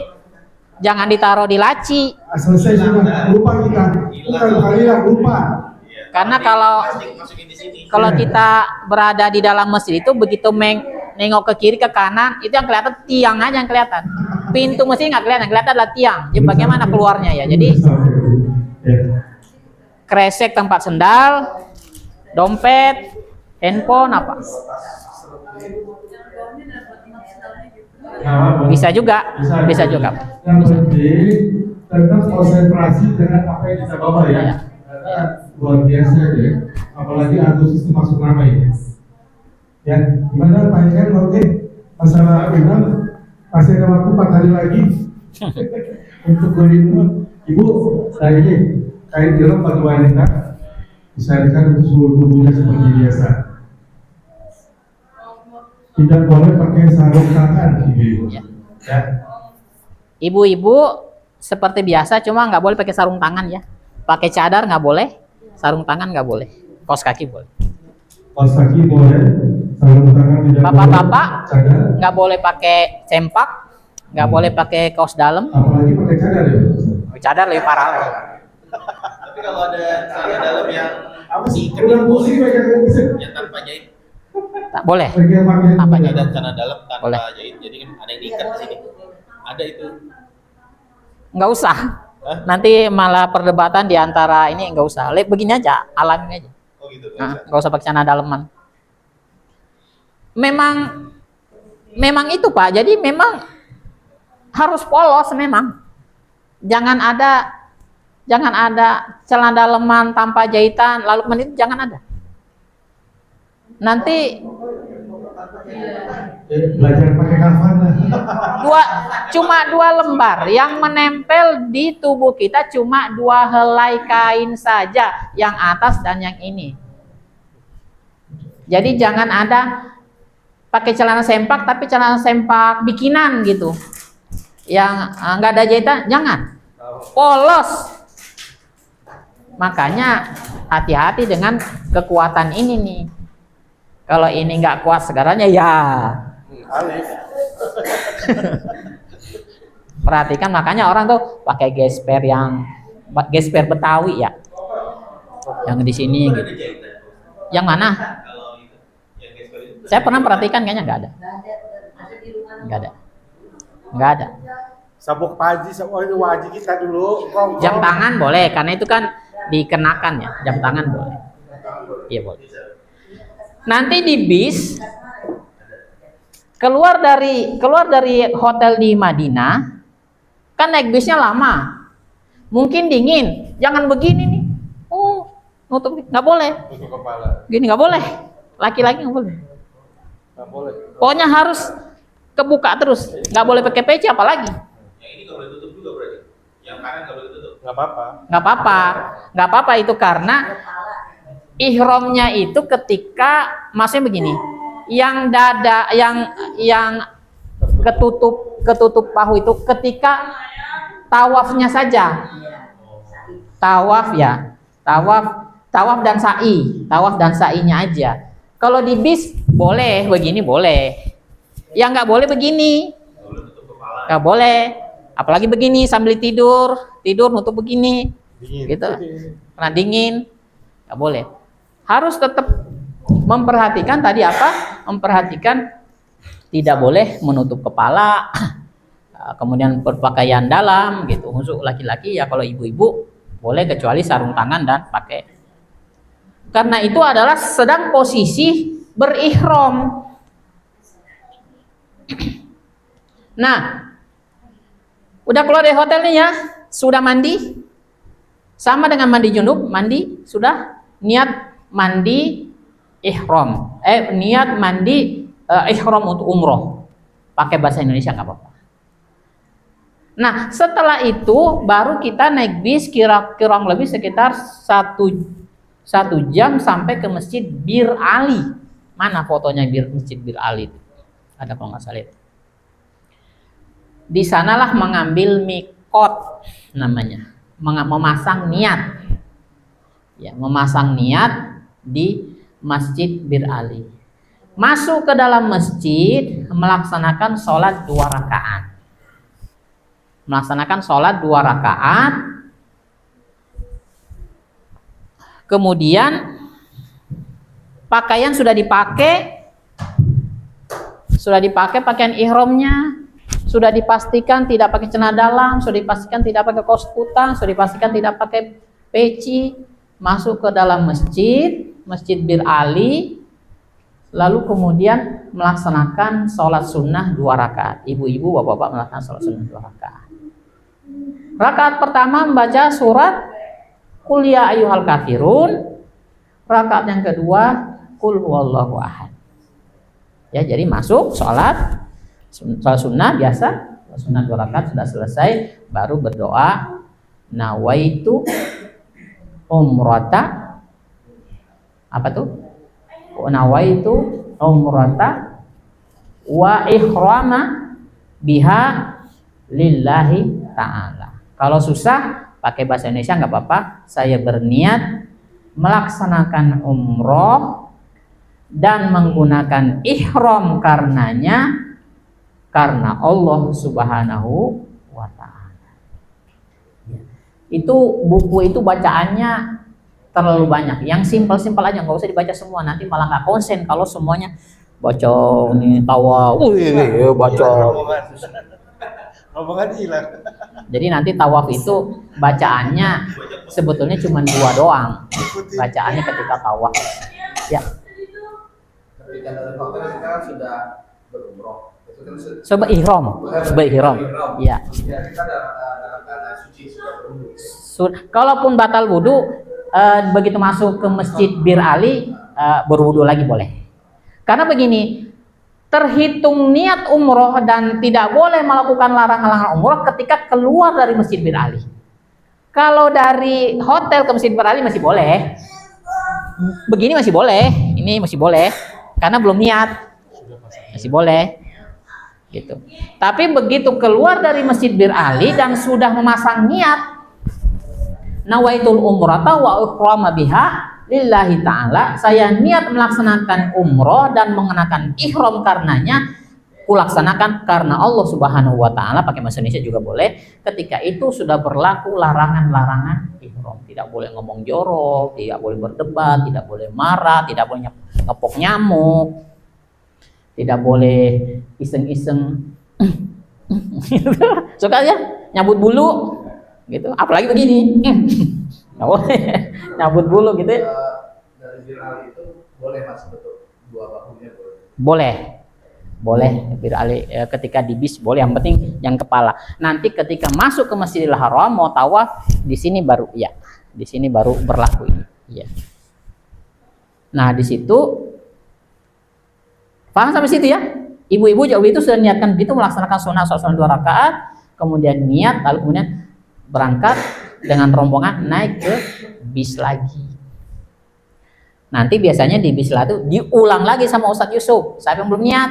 jangan ditaruh di laci. Selesai sudah, lupa kita. Bukan kalian lupa. Karena kalau Masukin di sini. kita berada di dalam masjid itu begitu nengok ke kiri ke kanan itu yang kelihatan tiang aja yang kelihatan. Pintu masjid nggak kelihatan adalah tiang. Jadi bagaimana keluarnya ya? Jadi Ya. kresek tempat sendal, dompet, handphone apa? Nah, Bisa juga. Yang penting tetap konsentrasi dengan apa yang kita bawa ya. Iya. Karena luar biasa deh. Apalagi Agustus itu masuk ramai. Ya, gimana Pak Ikan? Oke, masalah Imam masih ada waktu 4 hari lagi untuk berlindung. Ibu, saya ini kain jerom bagi wanita disarankan untuk seluruh tubuhnya seperti biasa. Tidak boleh pakai sarung tangan, ibu. Ya. Ya. Ibu-ibu seperti biasa, cuma nggak boleh pakai sarung tangan ya. Pakai cadar nggak boleh, sarung tangan nggak boleh, kaos kaki boleh. Kaos kaki boleh, sarung tangan tidak Bapak-bapak boleh. Cadar, nggak boleh pakai sempak, nggak boleh pakai kaos dalam. apalagi pakai cadar ya. Cadar lebih parah. Tapi kalau ada celana dalam yang ikat Udah pusing pakai yang tanpa jahit, Tak boleh. pakai Apa ada aja? celana dalam tanpa Boleh. jahit, jadi kan ada yang diikat di sini. Ada itu. Nggak usah. Nanti malah perdebatan di antara ini nggak usah. Begini aja, alamin aja. Oh gitu. Nah, nggak usah pakai celana daleman. Memang itu Pak. Jadi memang harus polos memang. Jangan ada celana daleman tanpa jahitan lalu kemudian itu jangan ada. Nanti belajar pakai kafan lah. cuma 2 lembar yang menempel di tubuh kita, cuma 2 helai kain saja, yang atas dan yang ini. Jadi jangan ada pakai celana sempak tapi celana sempak bikinan gitu yang nggak ada jahitan, jangan, polos. Makanya hati-hati dengan kekuatan ini nih. Kalau ini nggak kuat segaranya ya perhatikan, makanya orang tuh pakai gesper Betawi ya, yang di sini gitu. Yang mana? Kalau itu yang gesper itu. Saya pernah perhatikan kayaknya nggak ada. Sabuk paji, sabuk wajib kita dulu. Jam tangan boleh, karena itu kan dikenakan ya. Jam tangan boleh. Iya boleh. Nanti di bis keluar dari hotel di Madinah, kan naik bisnya lama, mungkin dingin, jangan begini nih. Oh, nutup nggak boleh. Gini nggak boleh. Laki-laki nggak boleh. Nggak boleh. Pokoknya harus kebuka terus, nggak boleh pakai peci apalagi. Yang ini nggak boleh tutup juga berarti. Yang kanan nggak boleh tutup. Nggak apa-apa. Nggak apa-apa itu karena ihramnya itu ketika maksudnya begini, yang dada yang ketutup pahu itu ketika tawafnya saja. Tawaf ya, tawaf dan sa'inya aja. Kalau di bis boleh begini boleh, yang nggak boleh begini, nggak boleh. Apalagi begini sambil tidur nutup begini, Dingin. gitu. Karena dingin, nggak boleh. Harus tetap memperhatikan tadi apa? Memperhatikan tidak boleh menutup kepala, kemudian berpakaian dalam gitu. Untuk laki-laki ya, kalau ibu-ibu boleh kecuali sarung tangan dan pakai. Karena itu adalah sedang posisi berihram. Nah, udah keluar dari hotelnya ya, sudah mandi, sama dengan mandi junub, mandi sudah niat mandi ihram, niat mandi ihram untuk umroh, pakai bahasa Indonesia nggak apa-apa. Nah, setelah itu baru kita naik bis kurang lebih sekitar satu jam sampai ke Masjid Bir Ali. Mana fotonya Masjid Bir Ali? Ada kalau nggak salah. Di sanalah mengambil mikot namanya, memasang niat. Ya, memasang niat di Masjid Bir Ali. Masuk ke dalam masjid, melaksanakan sholat 2 rakaat. Melaksanakan sholat 2 rakaat. Kemudian pakaian sudah dipakai pakaian ihramnya, sudah dipastikan tidak pakai celana dalam, sudah dipastikan tidak pakai kaos kutang, sudah dipastikan tidak pakai peci. Masuk ke dalam Masjid Bir Ali, lalu kemudian melaksanakan sholat sunnah 2 rakaat. Ibu-ibu, bapak-bapak melaksanakan sholat sunnah 2 rakaat. Rakaat pertama membaca surat Qul ya ayyuhal kafirun. Rakaat yang kedua Qul huwallahu ahad. Ya, jadi masuk sholat sunnah biasa, sunnah 2 rakaat sudah selesai, baru berdoa nawaitu umrata, apa tuh? Nawaitu umrata wa ikhrama biha lillahi ta'ala. Kalau susah pakai bahasa Indonesia nggak apa-apa. Saya berniat melaksanakan umroh dan menggunakan ihram karenanya, karena Allah Subhanahu wa ta'ala. Itu buku itu bacaannya terlalu banyak. Yang simpel-simpel aja, nggak usah dibaca semua, nanti malah nggak konsen kalau semuanya baca ini tawa, baca. Ngomongan hilang. Jadi nanti tawaf itu bacaannya sebetulnya cuma 2 doang. Bacaannya ketika tawaf. Ya. Ketika dari hotel kita kan sudah berumroh. Itu kan Coba ihram. Iya. ya, kita dalam keadaan suci sudah berumroh. Kalaupun batal wudu, begitu masuk ke Masjid Bir Ali, berwudu lagi boleh. Karena begini, terhitung niat umroh dan tidak boleh melakukan larangan-larangan umroh ketika keluar dari Masjid Bir Ali. Kalau dari hotel ke Masjid Bir Ali masih boleh. Begini masih boleh, ini masih boleh karena belum niat. Masih boleh. Gitu. Tapi begitu keluar dari Masjid Bir Ali dan sudah memasang niat nawaitul umrata wa ikhrama biha lillahi ta'ala, saya niat melaksanakan umroh dan mengenakan ihram karenanya, kulaksanakan karena Allah Subhanahu wa ta'ala, pakai bahasa Indonesia juga boleh. Ketika itu sudah berlaku larangan-larangan ihram. Tidak boleh ngomong jorok, tidak boleh berdebat, tidak boleh marah, tidak boleh ngepok nyamuk, tidak boleh iseng-iseng suka ya nyabut bulu gitu, apalagi begini nggak boleh nyabut bulu gitu ya. Dari viral itu boleh mas, betul, 2 bahunya boleh Bir Ali, ketika di bis boleh, yang penting yang kepala. Nanti ketika masuk ke Masjidil Haram mau tawaf, di sini baru ya, di sini baru berlaku ini ya. Nah di situ Paham sampai situ ya? Ibu-ibu jauh itu sudah niatkan begitu melaksanakan sunnah 2 rakaat, kemudian niat, lalu kemudian berangkat dengan rombongan naik ke bis lagi. Nanti biasanya di bis itu diulang lagi sama Ustadz Yusuf. Siapa yang belum niat?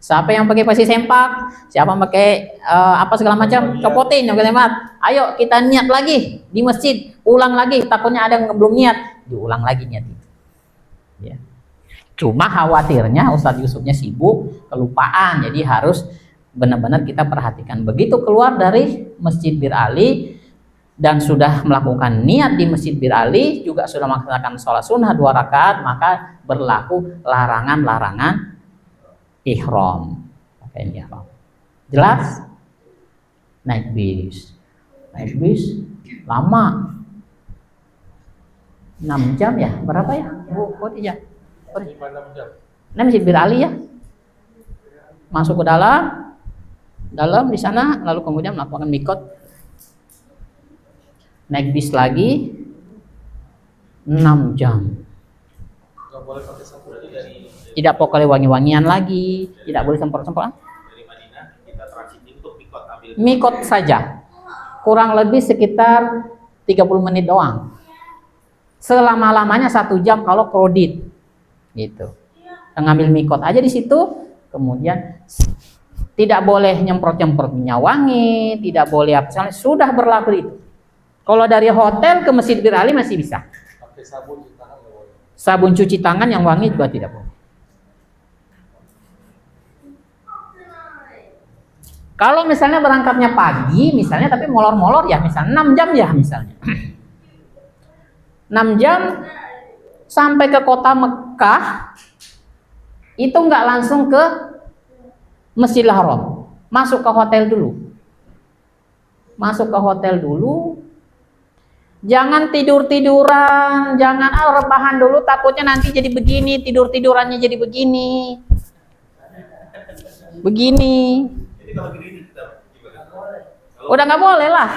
Siapa yang pakai pasti sempak? Siapa yang pakai apa segala macam? Copotin yang kalimat. Ayo kita niat lagi di masjid. Ulang lagi. Takutnya ada yang belum niat. Diulang lagi niat itu. Ya. Cuma khawatirnya Ustadz Yusufnya sibuk, kelupaan. Jadi harus benar-benar kita perhatikan. Begitu keluar dari Masjid Bir Ali dan sudah melakukan niat di Masjid Bir Ali, juga sudah melaksanakan sholat sunnah 2 rakaat, maka berlaku larangan-larangan ihram. Pakaian ihram. Jelas? Naik bis lama 6 jam ya? Berapa ya? Bu, iya. Nah, Masjid Bir Ali ya. Masuk ke dalam di sana, lalu kemudian melakukan mikot. Naik bis lagi 6 jam. Tidak boleh wangi-wangian lagi, tidak boleh semprot-semprot. Dari Madinah kita transit untuk mikot, ambil Mikot saja. Kurang lebih sekitar 30 menit doang. Selama-lamanya 1 jam kalau kredit. Gitu. Ngambil mikot aja di situ, kemudian tidak boleh nyemprot-nyemprot minyak wangi, tidak boleh apa misalnya, sudah berlaku itu. Kalau dari hotel ke Masjid Bir Ali masih bisa. Pakai sabun cuci tangan nggak boleh. Sabun cuci tangan yang wangi juga tidak boleh. Kalau misalnya berangkatnya pagi, misalnya tapi molor-molor ya, misalnya 6 jam ya misalnya. 6 jam sampai ke kota Mekah, itu nggak langsung ke Masjidil Haram. Masuk ke hotel dulu. Jangan tidur-tiduran, jangan rebahan dulu, takutnya nanti jadi begini, tidur-tidurannya jadi begini. Jadi kalau gini kita gimana? Udah nggak boleh lah.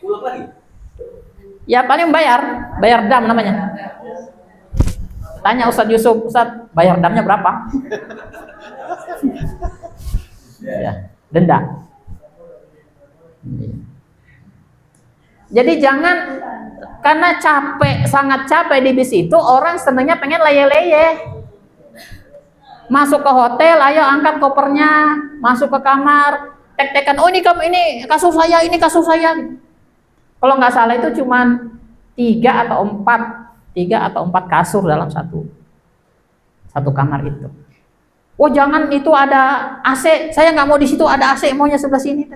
Ulang lagi. Ya paling bayar dam namanya. Tanya Ustadz Yusuf, Ustadz bayar damnya berapa? Ya, denda. Jadi jangan karena sangat capek di bis itu, orang senangnya pengen leye-leye. Masuk ke hotel, ayo angkat kopernya, masuk ke kamar, tek-tekan, oh ini kasur saya, ini kasur saya. Kalau nggak salah itu cuman 3 atau 4 kasur dalam satu kamar itu. Oh jangan itu ada AC, saya nggak mau di situ ada AC, maunya sebelah sini.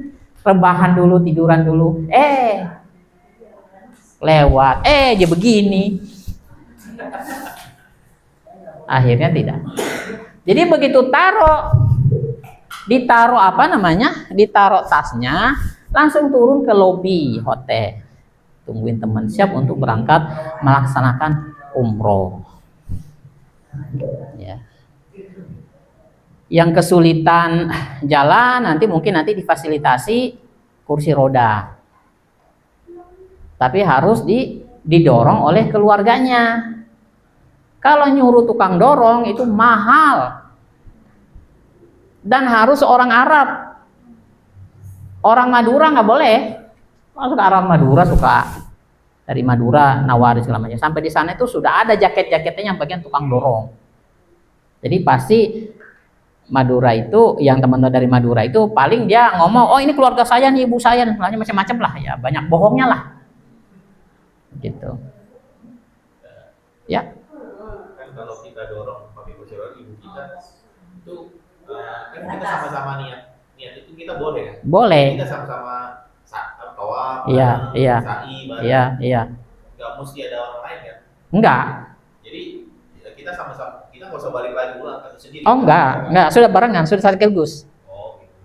Rebahan dulu, tiduran dulu. Lewat, aja begini. Akhirnya tidak. Jadi begitu ditaruh tasnya, langsung turun ke lobi hotel. Tungguin teman siap untuk berangkat melaksanakan umroh. Ya. Yang kesulitan jalan nanti difasilitasi kursi roda. Tapi harus didorong oleh keluarganya. Kalau nyuruh tukang dorong itu mahal. Dan harus orang Arab. Orang Madura nggak boleh. Masuk ke Arab Madura suka dari Madura nawarin segala macam. Sampai di sana itu sudah ada jaket-jaketnya yang bagian tukang dorong. Jadi pasti Madura itu, yang teman-teman dari Madura itu paling dia ngomong, oh ini keluarga saya nih, ibu saya, dan macam-macam lah ya, banyak bohongnya lah. Gitu. Ya. Kan kalau kita dorong pakai kursi roda, ibu kita itu kan kita sama-sama niat itu kita boleh kan? Boleh. Kita sama-sama tawaf, Iya. Nggak mesti ada orang lain kan? Enggak. Jadi ya kita sama-sama, kita nggak usah balik lagi pulang atau sendiri. Oh enggak, sudah barengan, sudah sekaligus. Oh, gitu.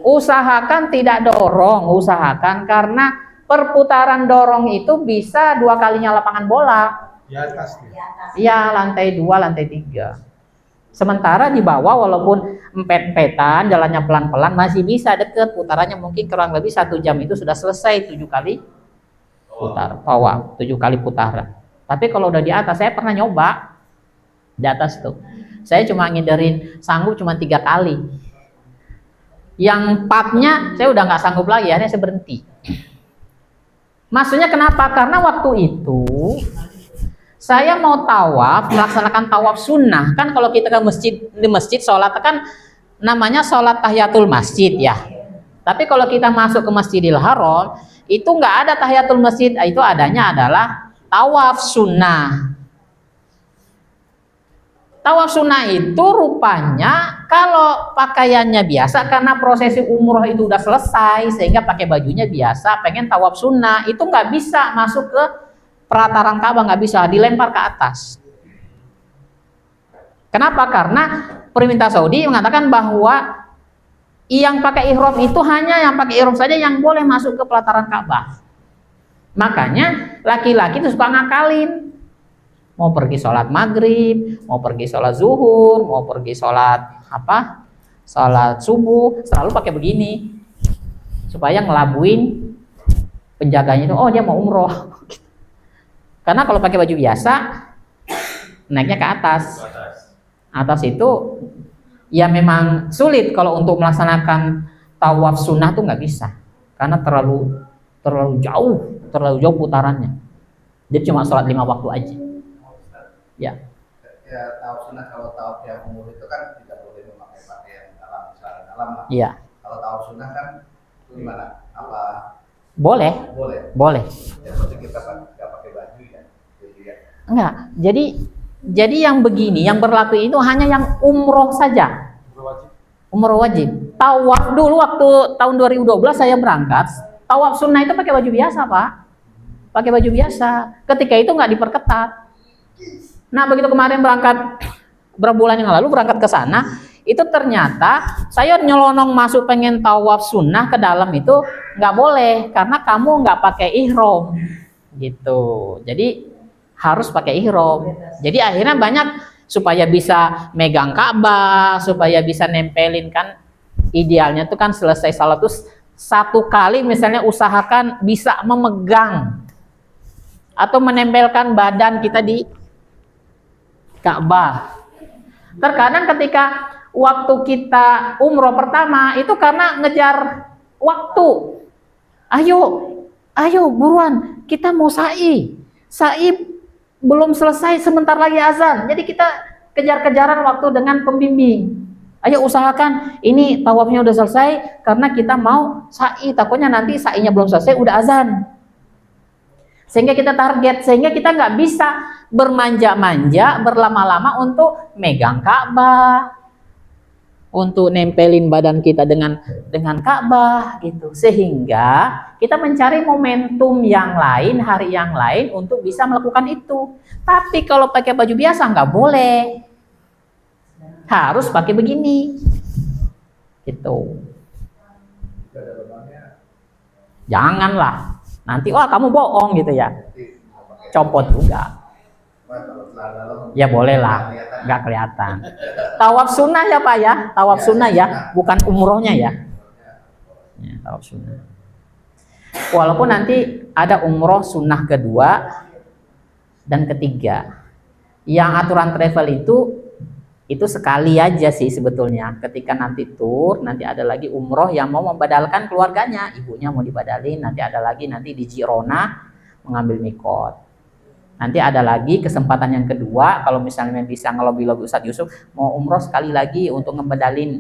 Usahakan tidak dorong, karena perputaran dorong itu bisa 2 kalinya lapangan bola. Di atas nih. Ya, lantai 2, lantai 3. Sementara di bawah walaupun empet-empetan, jalannya pelan-pelan masih bisa deket, putarannya mungkin kurang lebih 1 jam itu sudah selesai 7 kali putar, 7 kali putaran. Tapi kalau udah di atas, saya pernah nyoba di atas tuh. Saya cuma ngindarin sanggup cuma 3 kali. Yang 4-nya saya udah nggak sanggup lagi, akhirnya saya berhenti. Maksudnya kenapa? Karena waktu itu saya mau tawaf, melaksanakan tawaf sunnah. Kan kalau kita ke masjid, di masjid sholat kan namanya sholat tahiyatul masjid ya. Tapi kalau kita masuk ke Masjidil Haram, itu nggak ada tahiyatul masjid, itu adanya adalah tawaf sunnah. Tawaf sunnah itu rupanya kalau pakaiannya biasa, karena prosesi umroh itu udah selesai sehingga pakai bajunya biasa, pengen tawaf sunnah itu nggak bisa masuk ke pelataran Ka'bah, nggak bisa, dilempar ke atas. Kenapa? Karena pemerintah Saudi mengatakan bahwa yang pakai ihram itu hanya yang pakai ihram saja yang boleh masuk ke pelataran Ka'bah. Makanya laki-laki itu suka ngakalin. Mau pergi sholat maghrib, mau pergi sholat zuhur, mau pergi sholat apa? Sholat subuh, selalu pakai begini supaya ngelabuin penjaganya itu, oh dia mau umroh. Karena kalau pakai baju biasa naiknya ke atas. Atas itu ya memang sulit kalau untuk melaksanakan tawaf sunnah tuh nggak bisa, karena terlalu jauh putarannya. Dia cuma sholat 5 waktu aja. Ya. Ya tawaf sunnah, kalau tawaf yang umur itu kan tidak boleh memakai pakaian dalam, celana dalam lah. Iya. Kalau tawaf sunnah kan gimana? Apa? Boleh. Boleh. Ya, seperti kita nggak pakai baju ya. Jadi ya. Enggak. Jadi yang begini, yang berlaku itu hanya yang umroh saja. Umroh wajib. Tawaf dulu waktu tahun 2012 saya berangkat, tawaf sunnah itu pakai baju biasa, Pak. Pakai baju biasa. Ketika itu nggak diperketat. Nah, begitu kemarin berangkat berapa bulan yang lalu berangkat ke sana, itu ternyata saya nyelonong masuk pengen tawaf sunnah ke dalam itu nggak boleh karena kamu nggak pakai ihram gitu. Jadi harus pakai ihram. Jadi akhirnya banyak supaya bisa megang Ka'bah, supaya bisa nempelin, kan idealnya tuh kan selesai salat tuh 1 kali misalnya usahakan bisa memegang atau menempelkan badan kita di Ka'bah. Terkadang ketika waktu kita umroh pertama itu karena ngejar waktu. Ayo buruan, kita mau sa'i. Sa'i belum selesai, sebentar lagi azan. Jadi kita kejar-kejaran waktu dengan pembimbing. Ayo usahakan ini tawafnya udah selesai karena kita mau sa'i. Takutnya nanti sa'inya belum selesai udah azan. Sehingga kita target, sehingga kita nggak bisa bermanja-manja, berlama-lama untuk megang Ka'bah, untuk nempelin badan kita dengan Ka'bah gitu. Sehingga kita mencari momentum yang lain, hari yang lain untuk bisa melakukan itu. Tapi kalau pakai baju biasa nggak boleh, harus pakai begini gitu. Janganlah nanti wah kamu bohong gitu ya, copot juga. Ya boleh lah, nggak kelihatan. Tawaf sunnah ya Pak ya, tawaf sunnah ya, bukan umrohnya ya. Ya, tawaf sunnah. Walaupun nanti ada umroh sunnah kedua dan ketiga. Yang aturan travel itu sekali aja sih sebetulnya. Ketika nanti tur, nanti ada lagi umroh yang mau membadalkan keluarganya, ibunya mau dibadalin, nanti ada lagi nanti di Jirona mengambil mikot. Nanti ada lagi kesempatan yang kedua, kalau misalnya bisa ngelobi-lobi Ustadz Yusuf mau umroh sekali lagi untuk ngebadalin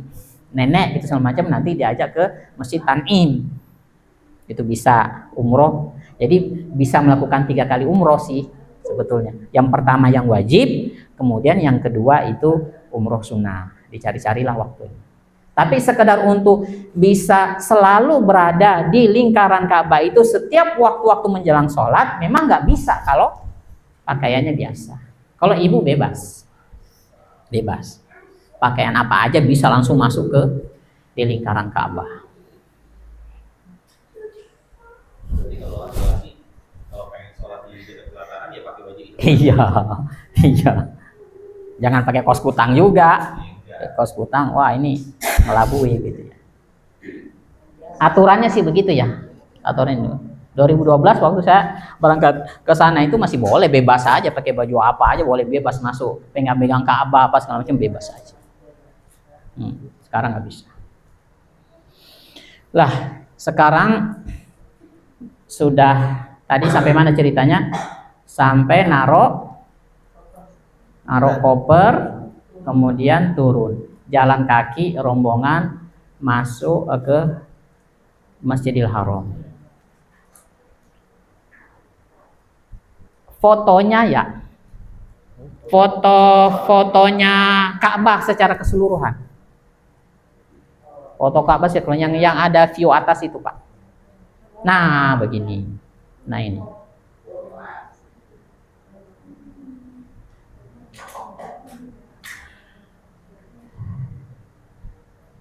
nenek gitu segala macam, nanti diajak ke Masjid Tanim. Itu bisa umroh. Jadi bisa melakukan 3 kali umroh sih sebetulnya. Yang pertama yang wajib, kemudian yang kedua itu umroh sunnah. Dicari-carilah waktunya. Tapi sekedar untuk bisa selalu berada di lingkaran Ka'bah itu setiap waktu-waktu menjelang sholat memang nggak bisa kalau pakaiannya biasa. Kalau ibu bebas, pakaian apa aja bisa langsung masuk ke di lingkaran Ka'bah. Jadi kalau laki-laki kalau pengen sholat di dekat pelataran ya pakai baju itu. Iya. Jangan pakai kos kutang juga. Kos kutang, wah ini melabui gitu ya. Aturannya sih begitu ya. Aturannya 2012 waktu saya berangkat ke sana itu masih boleh bebas aja pakai baju apa aja boleh bebas masuk, pegang-pegang Ka'bah apa segala macam bebas aja. Sekarang nggak bisa. Lah sekarang sudah tadi sampai mana ceritanya? Sampai naruh koper, kemudian turun, jalan kaki rombongan masuk ke Masjidil Haram. Fotonya ya, fotonya Ka'bah secara keseluruhan. Foto Ka'bah sekeluruhan yang ada view atas itu Pak. Nah begini, nah ini.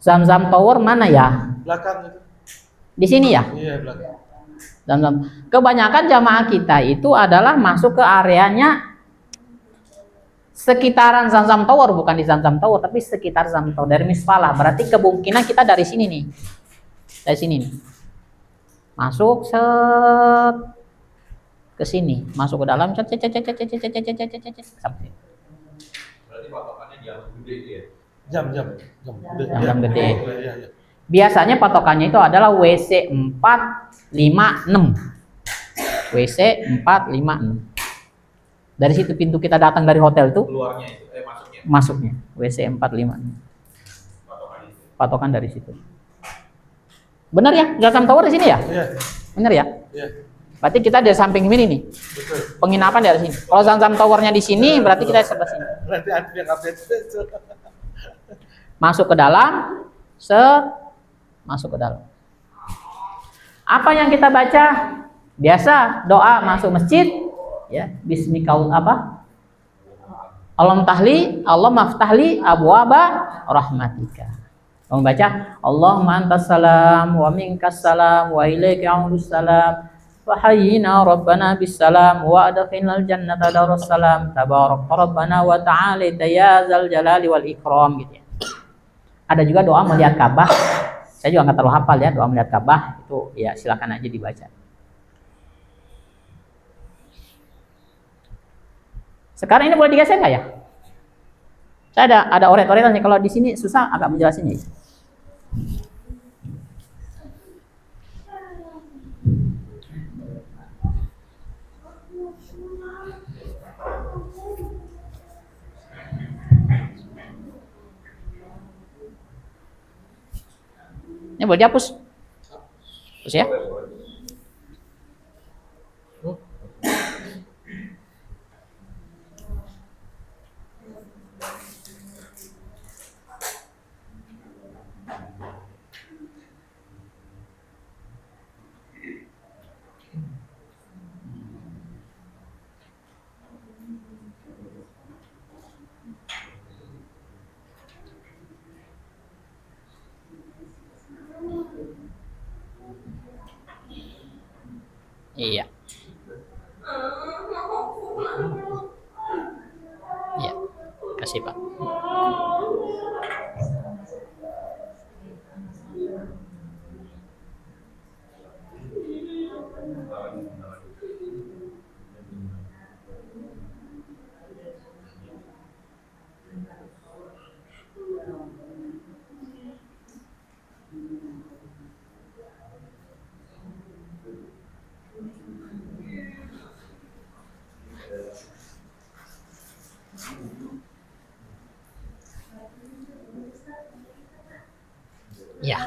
Zamzam Tower mana ya? Belakang itu. Di sini ya? Iya, belakang. Kebanyakan jamaah kita itu adalah masuk ke areanya sekitaran Zamzam Tower, bukan di Zamzam Tower tapi sekitar Zamzam Tower dari Misfalah. Berarti kemungkinan kita dari sini nih, dari sini nih, masuk set ke sini, masuk ke dalam sampai. Berarti patokannya di atas gede ya? Jam gede. Iya. Biasanya patokannya itu adalah WC 456. WC 456. Dari situ pintu kita datang dari hotel tuh. Keluarnya itu, masuknya. WC 456. Patokan dari situ. Benar ya? Zamzam Tower di sini ya? Iya. Benar ya? Iya. Berarti kita dari samping ini nih. Betul. Penginapan dari sini. Kalau Zamzam Towernya di sini, berarti kita sebelah sini. Nanti ada yang update. Masuk ke dalam, masuk ke dalam. Apa yang kita baca? Biasa doa masuk masjid, ya. Bismikal apa? Allah maftahli abwaba rahmatika. Kamu baca Allahumma antas salam wa minkas salam wa ilaika ya'udus salam wa hayyina rabbana bis salam wa adkhilnal jannata darus salam tabarak rabbana wa ta'ala ya zal jalali wal ikram gitu ya. Ada juga doa melihat Ka'bah. Saya juga nggak terlalu hafal ya doa melihat Ka'bah itu ya silakan aja dibaca. Sekarang ini boleh digeser nggak ya? Saya ada oret-oretan nih, kalau di sini susah agak menjelasinnya. Ini boleh dihapus. Terus ya. Iya. Iya. Kasih Pak. Ya.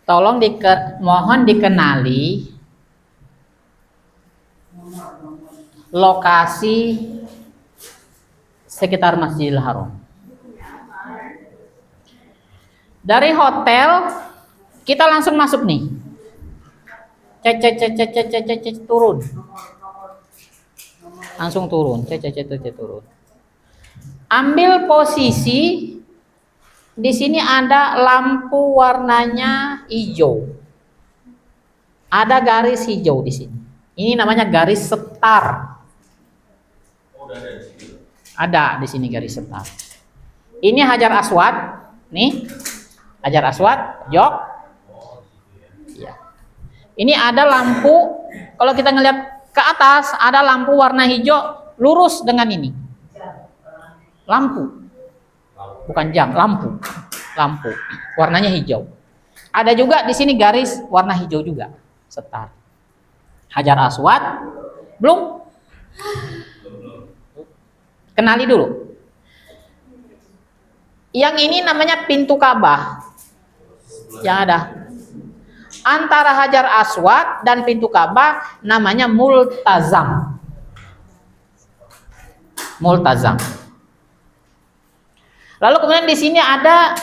Tolong mohon dikenali lokasi sekitar Masjidil Haram. Dari hotel kita langsung masuk nih. Turun. Langsung turun. Turun. Ambil posisi di sini ada lampu warnanya hijau. Ada garis hijau di sini. Ini namanya garis setar. Ada di sini garis setar. Ini Hajar Aswad, nih. Hajar Aswad, jok. Ya. Ini ada lampu, kalau kita ngelihat ke atas ada lampu warna hijau lurus dengan ini. Lampu. Bukan jam, lampu. Lampu. Warnanya hijau. Ada juga di sini garis warna hijau juga, setar. Hajar Aswad. Belum? Kenali dulu. Yang ini namanya pintu Ka'bah. Yang ada antara Hajar Aswad dan pintu Ka'bah namanya Multazam. Multazam. Lalu kemudian di sini ada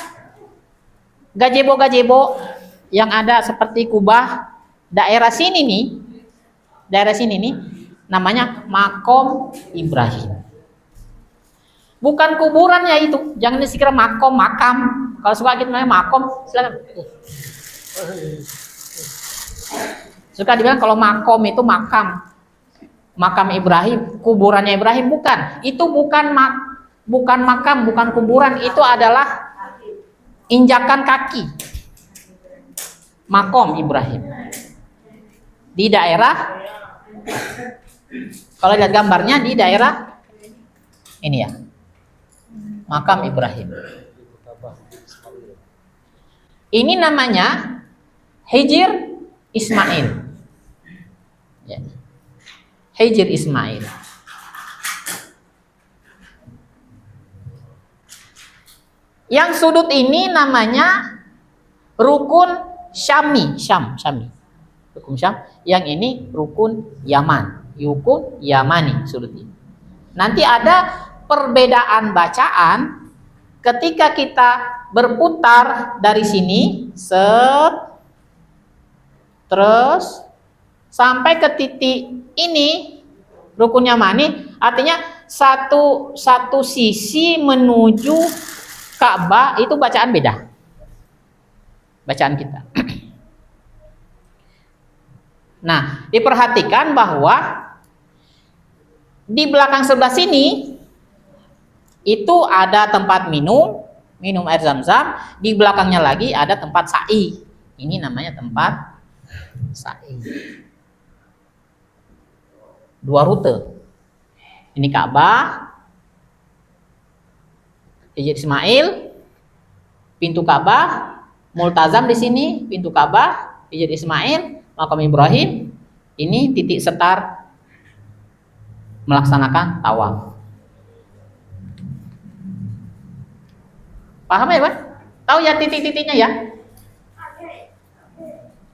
gazebo-gazebo yang ada seperti kubah. Daerah sini nih namanya Makom Ibrahim. Bukan kuburan ya itu, jangan dikira makom, makam. Kalau suka kita namanya makom, silakan. Suka dibilang kalau makom itu makam, makam Ibrahim, kuburannya Ibrahim, bukan. Itu bukan makam, bukan kuburan, itu adalah injakan kaki. Makom Ibrahim. Di daerah, kalau lihat gambarnya di daerah ini ya. Makam Ibrahim. Ini namanya Hijr Ismail. Ya. Hijr Ismail. Yang sudut ini namanya Rukun Syami. Rukun Syam. Yang ini Rukun Yaman. Rukun Yamani sudut ini. Nanti ada perbedaan bacaan ketika kita berputar dari sini terus sampai ke titik ini Rukun Yamani, artinya satu sisi menuju Ka'bah itu bacaan beda, bacaan kita. Nah, diperhatikan bahwa di belakang sebelah sini itu ada tempat minum air zam-zam, di belakangnya lagi ada tempat sa'i. Ini namanya tempat sa'i. Dua rute. Ini Ka'bah, Hijr Ismail, pintu Ka'bah, Multazam di sini, pintu Ka'bah, Hijr Ismail, Makam Ibrahim. Ini titik setar melaksanakan tawaf. Paham ya, Pak? Tahu ya titik-titiknya ya?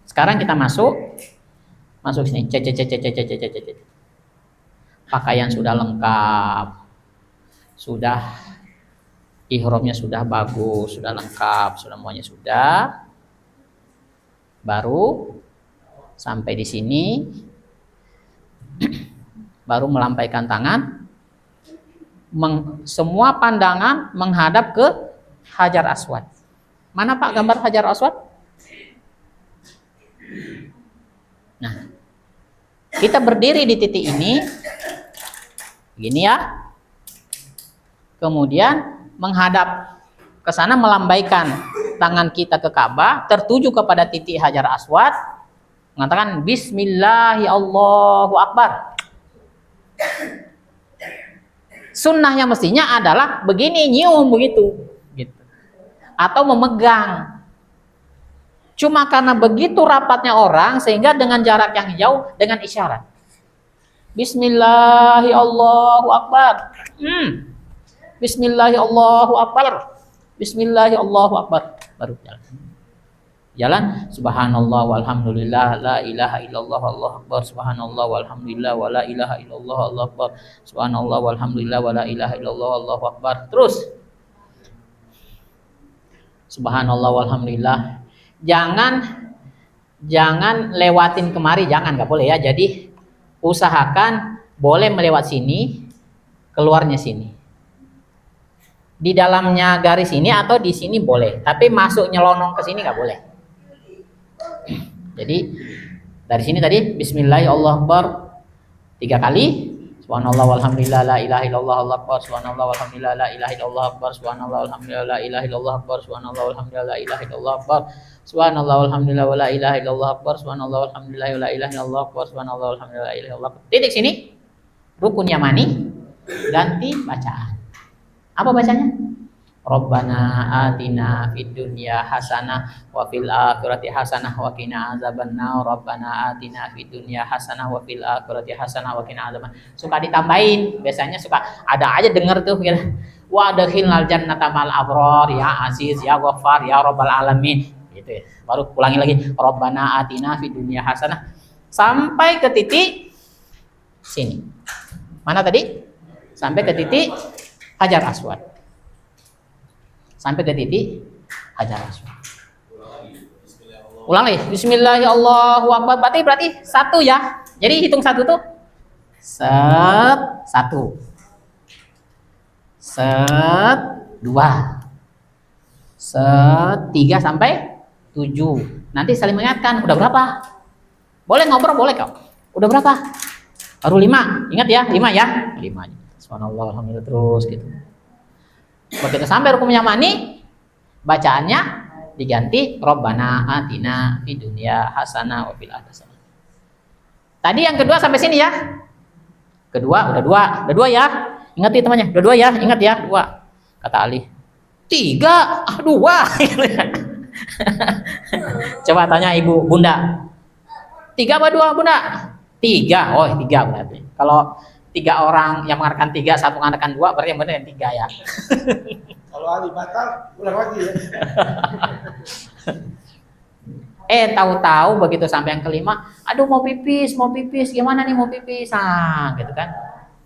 Sekarang kita masuk sini. Pakaian sudah lengkap. Sudah ihramnya sudah bagus, sudah lengkap, sudah semuanya sudah. Baru sampai di sini baru melampaikan tangan. Semua pandangan menghadap ke Hajar Aswad. Mana Pak gambar Hajar Aswad? Nah, kita berdiri di titik ini, begini ya. Kemudian menghadap ke sana, melambaikan tangan kita ke Ka'bah, tertuju kepada titik Hajar Aswad, mengatakan Bismillah, Allahu Akbar. Sunnahnya mestinya adalah begini, nyium begitu. Atau memegang. Cuma karena begitu rapatnya orang sehingga dengan jarak yang jauh dengan isyarat. Bismillahi Allahu Akbar. Bismillahi Allahu Akbar. Bismillahi Allahu Akbar. Baru jalan. Jalan subhanallah walhamdulillah la ilaha illallah Allahu akbar, subhanallah walhamdulillah wa la ilaha illallah Allahu akbar, subhanallah walhamdulillah wa la ilaha illallah Allahu akbar. Terus subhanallah walhamdulillah. Jangan lewatin kemari, jangan, nggak boleh ya. Jadi usahakan boleh melewat sini, keluarnya sini. Di dalamnya garis ini atau di sini boleh, tapi masuk nyelonong ke sini nggak boleh. Jadi dari sini tadi bismillah Allahu akbar 3 kali, subhanallah walhamdulillah la ilaha illallah Allahu akbar, subhanallah walhamdulillah la ilaha illallah akbar, subhanallah walhamdulillah la ilaha illallah akbar, subhanallah walhamdulillah la ilaha illallah akbar, subhanallah walhamdulillah wa la ilaha illallah akbar, subhanallah walhamdulillah wa la ilaha illallah akbar, subhanallah walhamdulillah la ilaha illallah akbar. Titik sini. Rukun yamani ganti bacaan. Apa bacanya? Rabbana atina fid dunya hasanah wa fil akhirati hasanah wa qina azabannar. Rabbana atina fid dunya hasanah wa fil akhirati hasanah wa qina azaban. Suka ditambahin, biasanya suka ada aja denger tuh gitu. Wa adkhilnal jannata mal abrar ya aziz ya ghaffar ya rabbal alamin. Gitu ya. Baru ulangi lagi Rabbana atina fid dunya hasanah sampai ke titik sini. Mana tadi? Sampai ke titik Hajar Aswad. Sampai ke titik Hajar Aswad. Ulang lagi. Bismillahirrahmanirrahim. Berarti satu ya. Jadi hitung satu tuh. Satu. Dua. 3 sampai 7. Nanti saling mengingatkan. Udah berapa? Boleh ngobrol, boleh kok. Udah berapa? Baru 5. Ingat ya, 5 ya. 5. Subhanallah, alhamdulillah terus gitu. Begitu sampai rukun yamani, bacaannya diganti Rabbana atina fid dunya hasanah wa fil akhirati hasanah. Tadi yang kedua sampai sini ya. Kedua udah 2. Udah 2 ya. Ingat ya temannya, udah 2 ya. Ingat ya, 2. Kata Ali. 3, 2. Coba tanya ibu, bunda. 3 apa 2, bunda? 3. Oh, 3 berarti. Kalau 3 orang yang mengatakan 3, satu mengatakan 2, berarti yang benar yang 3 ya. Kalau Ali batal, ulang lagi ya. Tahu-tahu begitu sampai yang kelima, aduh mau pipis, gimana nih mau pipis, gitu kan?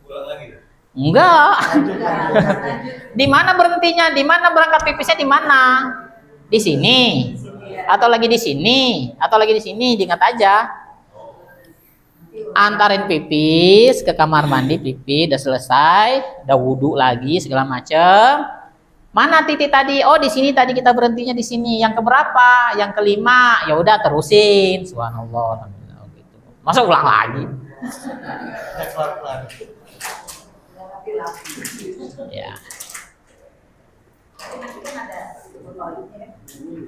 Ulang lagi. Enggak. Di mana berhentinya? Di mana berangkat pipisnya? Di mana? Di sini. Atau lagi di sini? Atau lagi di sini? Diingat aja. Antarin pipis ke kamar mandi, pipis udah selesai, udah wudhu lagi segala macem. Mana titik tadi? Oh, di sini tadi kita berhentinya di sini. Yang keberapa? Yang kelima. Ya udah terusin. Subhanallah, alhamdulillah gitu. Masa ulang lagi? Ya.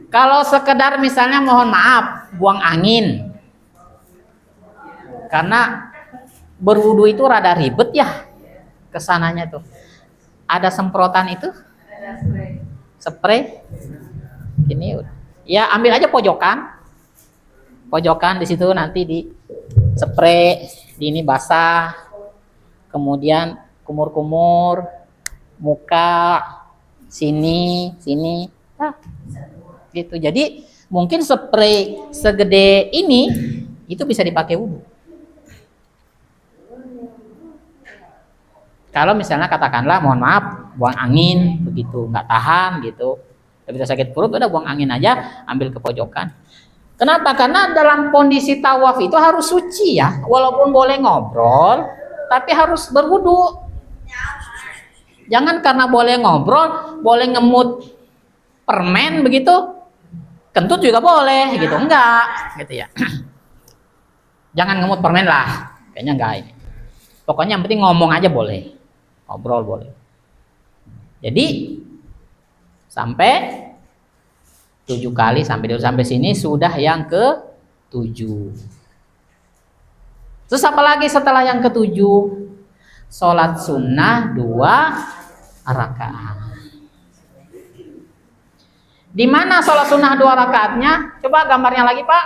Kalau sekedar misalnya mohon maaf, buang angin. Karena berwudu itu rada ribet ya kesananya tuh. Ada semprotan itu? Spray. Gini. Ya ambil aja pojokan. Pojokan di situ nanti di spray, di ini basah. Kemudian kumur-kumur muka sini. Nah, gitu. Jadi mungkin spray segede ini itu bisa dipakai wudu. Kalau misalnya katakanlah mohon maaf buang angin begitu nggak tahan gitu, bisa sakit perut, udah buang angin aja, ambil ke pojokan. Kenapa? Karena dalam kondisi tawaf itu harus suci ya, walaupun boleh ngobrol tapi harus berwudu. Jangan karena boleh ngobrol, boleh ngemut permen begitu, kentut juga boleh gitu, enggak gitu ya. Jangan ngemut permen lah, kayaknya enggak ini. Pokoknya yang penting ngomong aja boleh, ngobrol boleh. Jadi sampai 7 kali sampai sini sudah yang ke-7. Terus apa lagi setelah yang ke-7? Sholat sunnah 2 rakaat. Di mana sholat sunnah 2 rakaatnya? Coba gambarnya lagi Pak.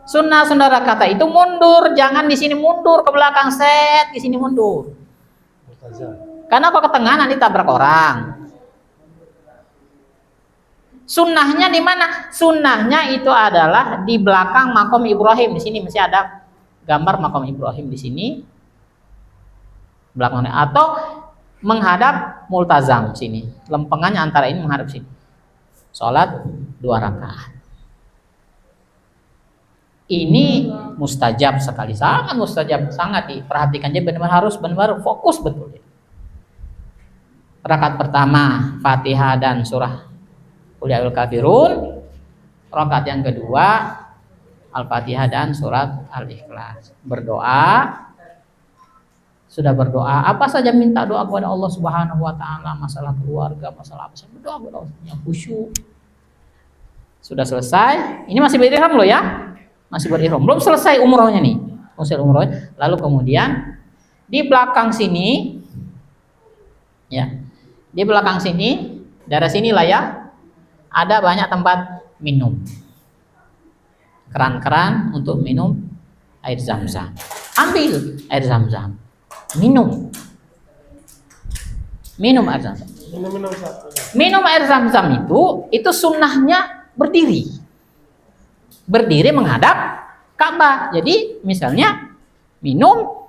Sunnah rakaat itu mundur, jangan di sini mundur ke belakang set, di sini mundur. Karena kalau ke tengah nanti tabrak orang. Sunnahnya di mana? Sunnahnya itu adalah di belakang makom Ibrahim. Di sini masih ada gambar makom Ibrahim di sini. Belakangnya atau menghadap multazam sini. Lempengannya antara ini menghadap sini. Salat 2 rakaat. Ini mustajab sekali, sangat mustajab, sangat diperhatikan. Jadi benar-benar harus benar-benar fokus betul. Rakaat pertama Fatihah dan surah Qul ya ayyuhal kafirun. Rakaat yang kedua Al-Fatihah dan surat Al-Ikhlas. Berdoa. Sudah berdoa, apa saja minta doa kepada Allah Subhanahu wa taala, masalah keluarga, masalah apa saja, berdoa kepada Allah yang khusyuk. Sudah selesai. Ini masih berihram loh ya. Masih berihram. Belum selesai umrohnya nih. Selesai umrohnya. Lalu kemudian di belakang sini ya. Di belakang sini, daerah sinilah ya. Ada banyak tempat minum. Keran-keran untuk minum air zam-zam. Ambil air zam-zam. Minum air zam-zam. Minum air zam-zam itu sunnahnya berdiri menghadap Ka'bah. Jadi misalnya minum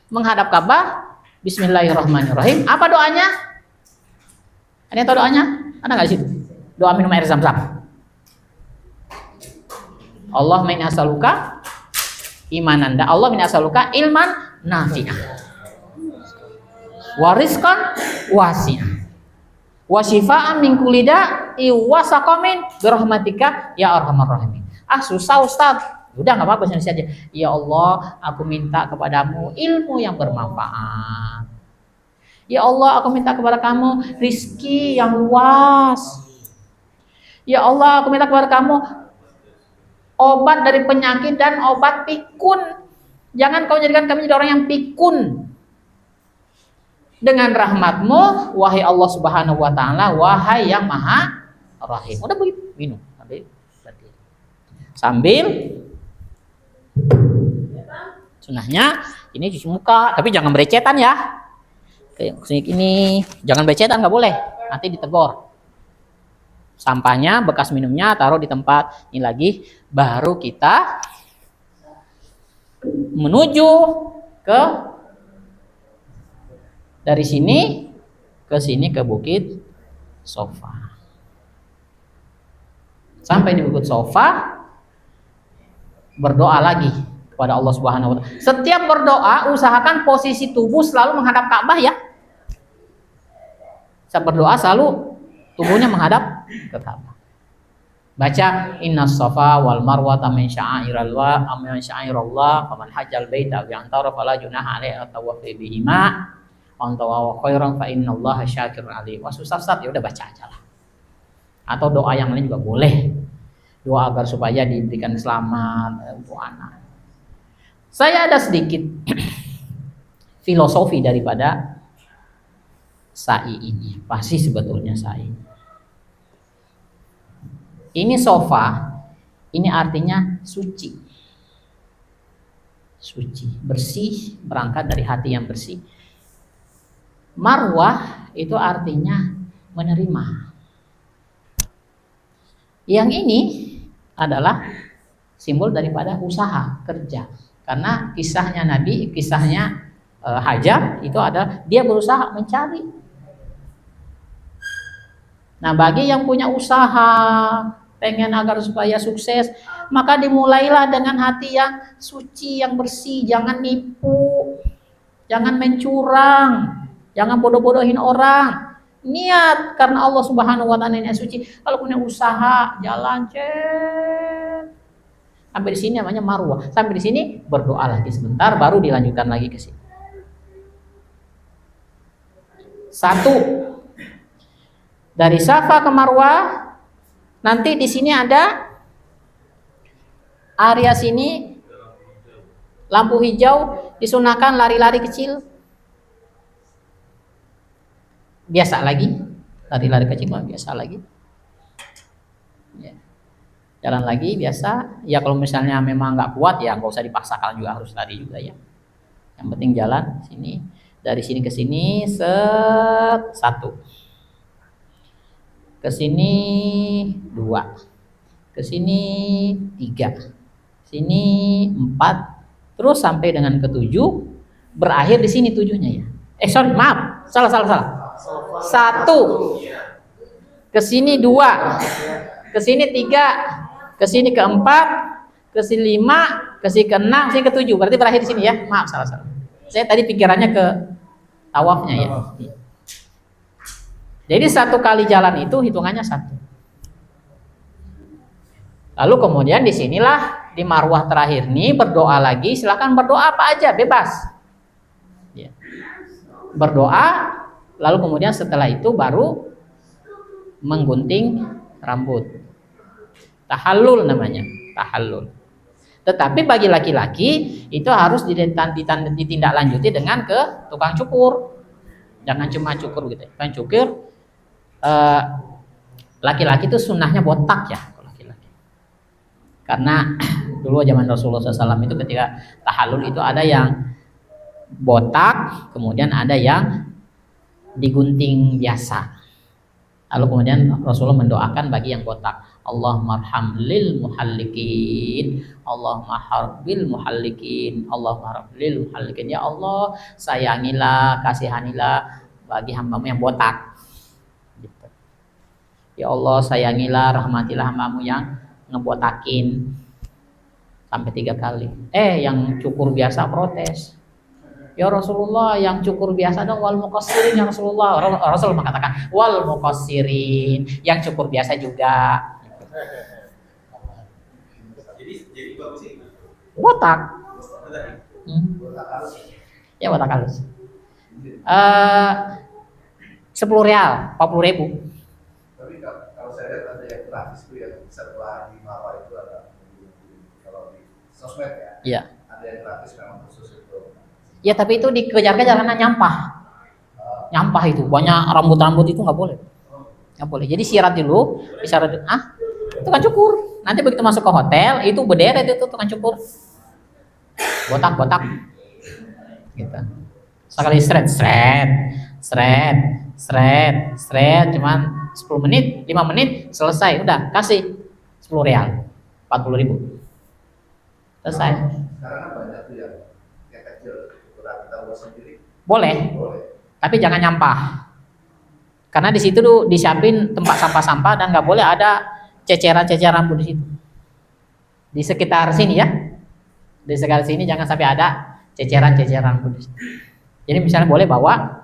menghadap Ka'bah, Bismillahirrahmanirrahim. Apa doanya? Ada yang tahu doanya? Ada nggak di situ? Doa minum air zam-zam. Allahumma inni as'aluka imanan, Allah inni as'aluka ilman nafi'ah. Wariskan wasi'ah wa syifaan min kulli da'i wa saqamin birahmatika ya arhamar rahimin. Susah Ustaz. Udah enggak apa-apa sini saja. Ya Allah, aku minta kepadamu ilmu yang bermanfaat. Ya Allah, aku minta kepada kamu rizki yang luas. Ya Allah, aku minta kepada kamu obat dari penyakit dan obat pikun. Jangan kau jadikan kami jadi orang yang pikun. Dengan rahmatmu, wahai Allah Subhanahu wa ta'ala, wahai yang maha rahim. Udah begitu, minum. Sambil sunnahnya ini cuci muka, tapi jangan berecetan ya. Kayak ini, jangan berecetan, nggak boleh. Nanti ditegur. Sampahnya, bekas minumnya taruh di tempat ini lagi. Baru kita menuju ke dari sini ke Bukit Sofa. Sampai di Bukit Sofa, berdoa lagi kepada Allah Subhanahu wa ta'ala. Setiap berdoa usahakan posisi tubuh selalu menghadap Ka'bah ya. Saat berdoa selalu tubuhnya menghadap ke Ka'bah. Baca innas safa wal marwata min sya'airallah min sya'airallah faman hajjal baita wa antara fala junaha alaihi at-tawaf bihima wa khairan fa innallaha syakirun alim. Wah susah ya udah baca aja lah. Atau doa yang lain juga boleh. Doa agar supaya diberikan selamat untuk anak. Saya ada sedikit filosofi daripada sa'i ini. Pasti sebetulnya sa'i. Ini sofa, ini artinya suci. Suci, bersih, berangkat dari hati yang bersih. Marwah itu artinya menerima. Yang ini adalah simbol daripada usaha kerja. Karena kisahnya Nabi, kisahnya Hajar itu adalah dia berusaha mencari. Nah, bagi yang punya usaha, pengen agar supaya sukses, maka dimulailah dengan hati yang suci, yang bersih, jangan nipu, jangan mencurang, jangan bodoh-bodohin orang. Niat karena Allah Subhanahu wa ta'ala yang suci. Kalau punya usaha, jalan sampai di sini namanya marwah. Sampai di sini berdoa lagi sebentar, baru dilanjutkan lagi ke sini. Satu, dari Safa ke Marwah, nanti di sini ada area sini lampu hijau, disunahkan lari-lari kecil. Biasa lagi, lari-lari kecil biasa lagi. Ya. Jalan lagi biasa. Ya kalau misalnya memang nggak kuat ya nggak usah dipaksakan juga harus lari juga ya. Yang penting jalan sini, dari sini ke sini satu. ke sini 2, ke sini 3, sini 4, terus sampai dengan ke 7, berakhir di sini 7-nya ya. Sorry, maaf, salah. 1, ke sini 2, ke sini 3, ke sini ke 4, ke sini 5, ke sini ke 6, sini ke 7. Berarti berakhir di sini ya. Maaf, salah. Saya tadi pikirannya ke tawafnya ya. Jadi 1 kali jalan itu hitungannya 1. Lalu kemudian di sinilah di marwah terakhir nih berdoa lagi. Silakan berdoa apa aja, bebas. Ya. Berdoa, lalu kemudian setelah itu baru menggunting rambut. Tahallul namanya, tahallul. Tetapi bagi laki-laki itu harus ditindaklanjuti dengan ke tukang cukur. Jangan cuma cukur gitu. Tukang cukur, laki-laki itu sunnahnya botak ya. Karena dulu zaman Rasulullah SAW itu ketika tahallul itu ada yang botak, kemudian ada yang digunting biasa. Lalu kemudian Rasulullah mendoakan bagi yang botak, Allahumma arham lil muhallikin, Allahumma harbil muhallikin, Allahumma harbil muhallikin. Ya Allah, sayangilah, kasihanilah bagi hambamu yang botak. Gitu. Ya Allah, sayangilah, rahmatilah hambamu yang ngebotakin. Sampai 3 kali. Yang cukur biasa protes. Ya Rasulullah, yang cukur biasa dong, wal muqassirin ya Rasulullah. Rasul mengatakan wal muqassirin, yang cukur biasa juga. Jadi bagus sih. Botak. Ya botak halus. 10 rial, 40.000. Tapi kalau saya lihat ada yang gratis tuh ya, setelah di Marwah itu ada, kalau di sosmed ya, Iya. ada yang gratis memang khusus itu. Ya tapi itu dikejar-kejar karena nyampah itu banyak rambut itu nggak boleh, jadi sirat dulu, isyarat tukang cukur, nanti begitu masuk ke hotel itu berderet itu tukang cukur botak gitu, sekali seret cuman 10 menit 5 menit selesai, udah kasih 10 rial 40.000 selesai. Sekarang kan banyak tuh yang kecil, kita buat sendiri. Boleh, tapi jangan nyampah. Karena di situ tuh disiapin tempat sampah-sampah dan nggak boleh ada ceceran-ceceran rambut di situ. Di sekitar sini ya, di sekitar sini jangan sampai ada ceceran-ceceran rambut di situ. Jadi misalnya boleh bawa,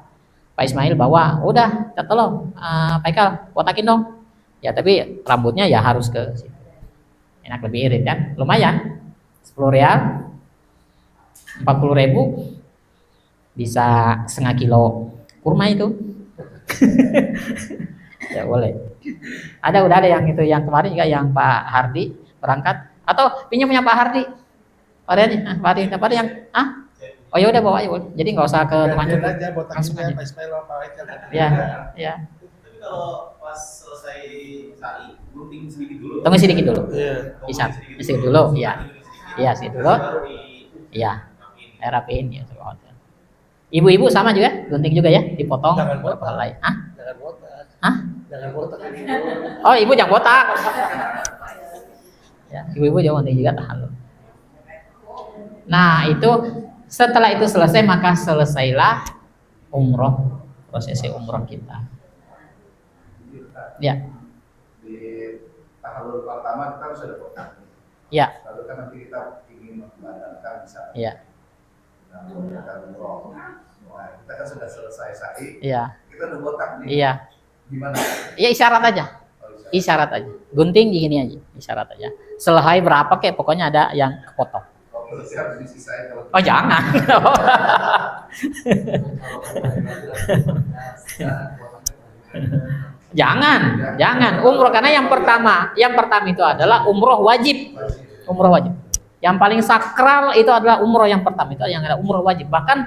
Pak Ismail bawa, udah, tolong, Pak Ikal, botakin dong. Ya tapi rambutnya ya harus ke situ. Enak, lebih irit kan, lumayan. 10 rial, 40.000. Bisa setengah kilo kurma itu. Ya boleh. Udah ada yang itu, yang kemarin juga yang Pak Hardi berangkat, atau pinjam punya Pak Hardi. Pak Hardi yang oh ya udah bawa aja, boleh. Jadi nggak usah ke tukang cukur. Langsung aja. Ya. Tapi kalau pas selesai sa'i, gunting sedikit dulu. Tunggu sedikit dulu. Bisa sedikit dulu, iya. Iya, sedikit dulu. Iya. Rapiin ya. Ibu-ibu sama juga, gunting juga ya, dipotong. Jangan botak. Jangan botak. Jangan botak. Oh, ibu jangan botak. Ya, ibu-ibu jangan gunting juga, tahallul. Nah, itu setelah itu selesai maka selesailah umroh, prosesi umroh kita. Ya. Di tahallul pertama kita harus ada botak. Ya. Lalu kan nanti kita ingin membatalkan misalnya. Ya. Nah, kita kan sudah selesai sa'i. Iya. Kita udah botak nih. Iya. Gimana? Iya, isyarat aja. Isyarat aja. Gunting gini aja, isyarat aja. Selahai berapa kayak pokoknya ada yang kepotong. Harus disisain kalau. Oh, jangan. Jangan umroh, karena yang pertama itu adalah umroh wajib. Umroh wajib. Yang paling sakral itu adalah umroh yang pertama, itu yang ada umroh wajib. Bahkan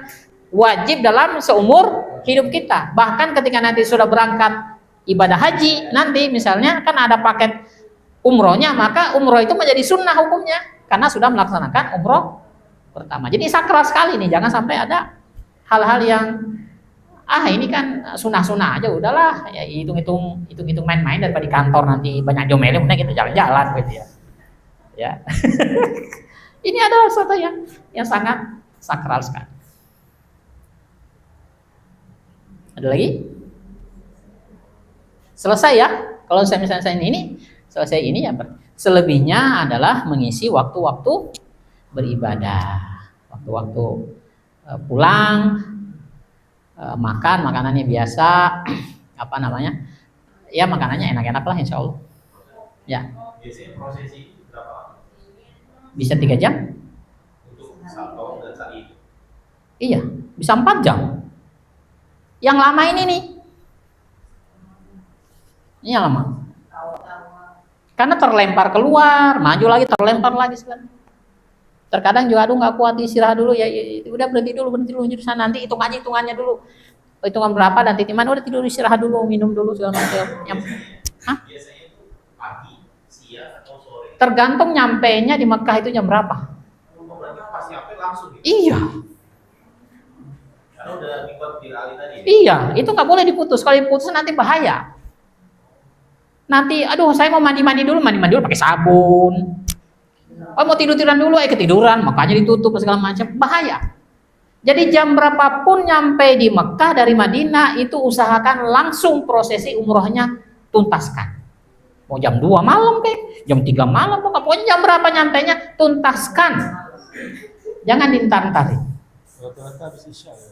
wajib dalam seumur hidup kita. Bahkan ketika nanti sudah berangkat ibadah haji, nanti misalnya kan ada paket umrohnya, maka umroh itu menjadi sunnah hukumnya karena sudah melaksanakan umroh pertama. Jadi sakral sekali nih, jangan sampai ada hal-hal yang ini kan sunah-sunah aja udahlah, ya hitung-hitung main-main daripada di kantor nanti banyak jomelnya, mending kita jalan-jalan gitu ya. Ya. Ini adalah sesuatu yang sangat sakral sekali. Ada lagi? Selesai ya. Kalau saya misalnya selesai ini ya. Selebihnya adalah mengisi waktu-waktu beribadah, waktu-waktu pulang, makan makanannya biasa, apa namanya? Ya makanannya enak-enak lah insya Allah. Ya. Biasanya prosesi berapa lama? Bisa 3 jam? Untuk salto dan sa'i. Iya, bisa 4 jam. Yang lama ini nih. Ini yang lama. Karena terlempar keluar, maju lagi, terlempar lagi sekarang. Terkadang juga aduh nggak kuat, istirahat dulu ya, udah berhenti dulu jadi sana nanti hitungannya dulu. Hitungan berapa dan titik mana udah tidur istirahat dulu, minum dulu segala macam. Biasanya itu pagi, siang atau sore. Tergantung nyampainya di Mekah itu jam berapa. Berarti pas nyampe langsung gitu. Iya. Karena udah ikut viralin tadi. Iya, itu nggak boleh diputus. Kalau diputus nanti bahaya. Nanti, aduh saya mau mandi dulu pakai sabun. Oh mau tiduran dulu, ketiduran, makanya ditutup segala macam, bahaya. Jadi jam berapapun nyampe di Mekah dari Madinah itu usahakan langsung prosesi umrohnya tuntaskan. Mau jam 2 malam jam 3 malam, pokoknya jam berapa nyampainya tuntaskan. Jangan dintar-ntarin. Rata-rata habis isya ya.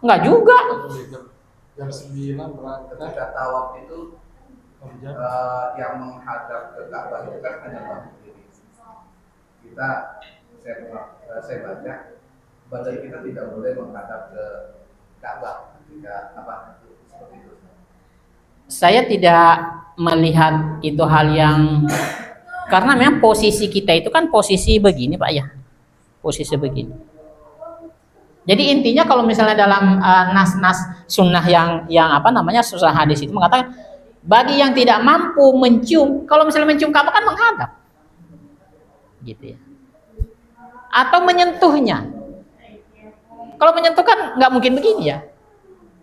Enggak juga. Jam 9 berangkat. Ketika tawaf itu jam. yang menghadap ke Ka'bah itu kan hanya bahu kiri. Saya baca badan kita tidak boleh menghadap ke Ka'bah ketika seperti itu. Saya tidak melihat itu hal yang, karena memang posisi kita itu kan posisi begini Pak ya, posisi begini. Jadi intinya kalau misalnya dalam nas-nas sunnah yang apa namanya sunnah hadis itu mengatakan bagi yang tidak mampu mencium, kalau misalnya mencium Ka'bah kan menghadap, gitu ya, atau menyentuhnya. Kalau menyentuh kan nggak mungkin begini ya.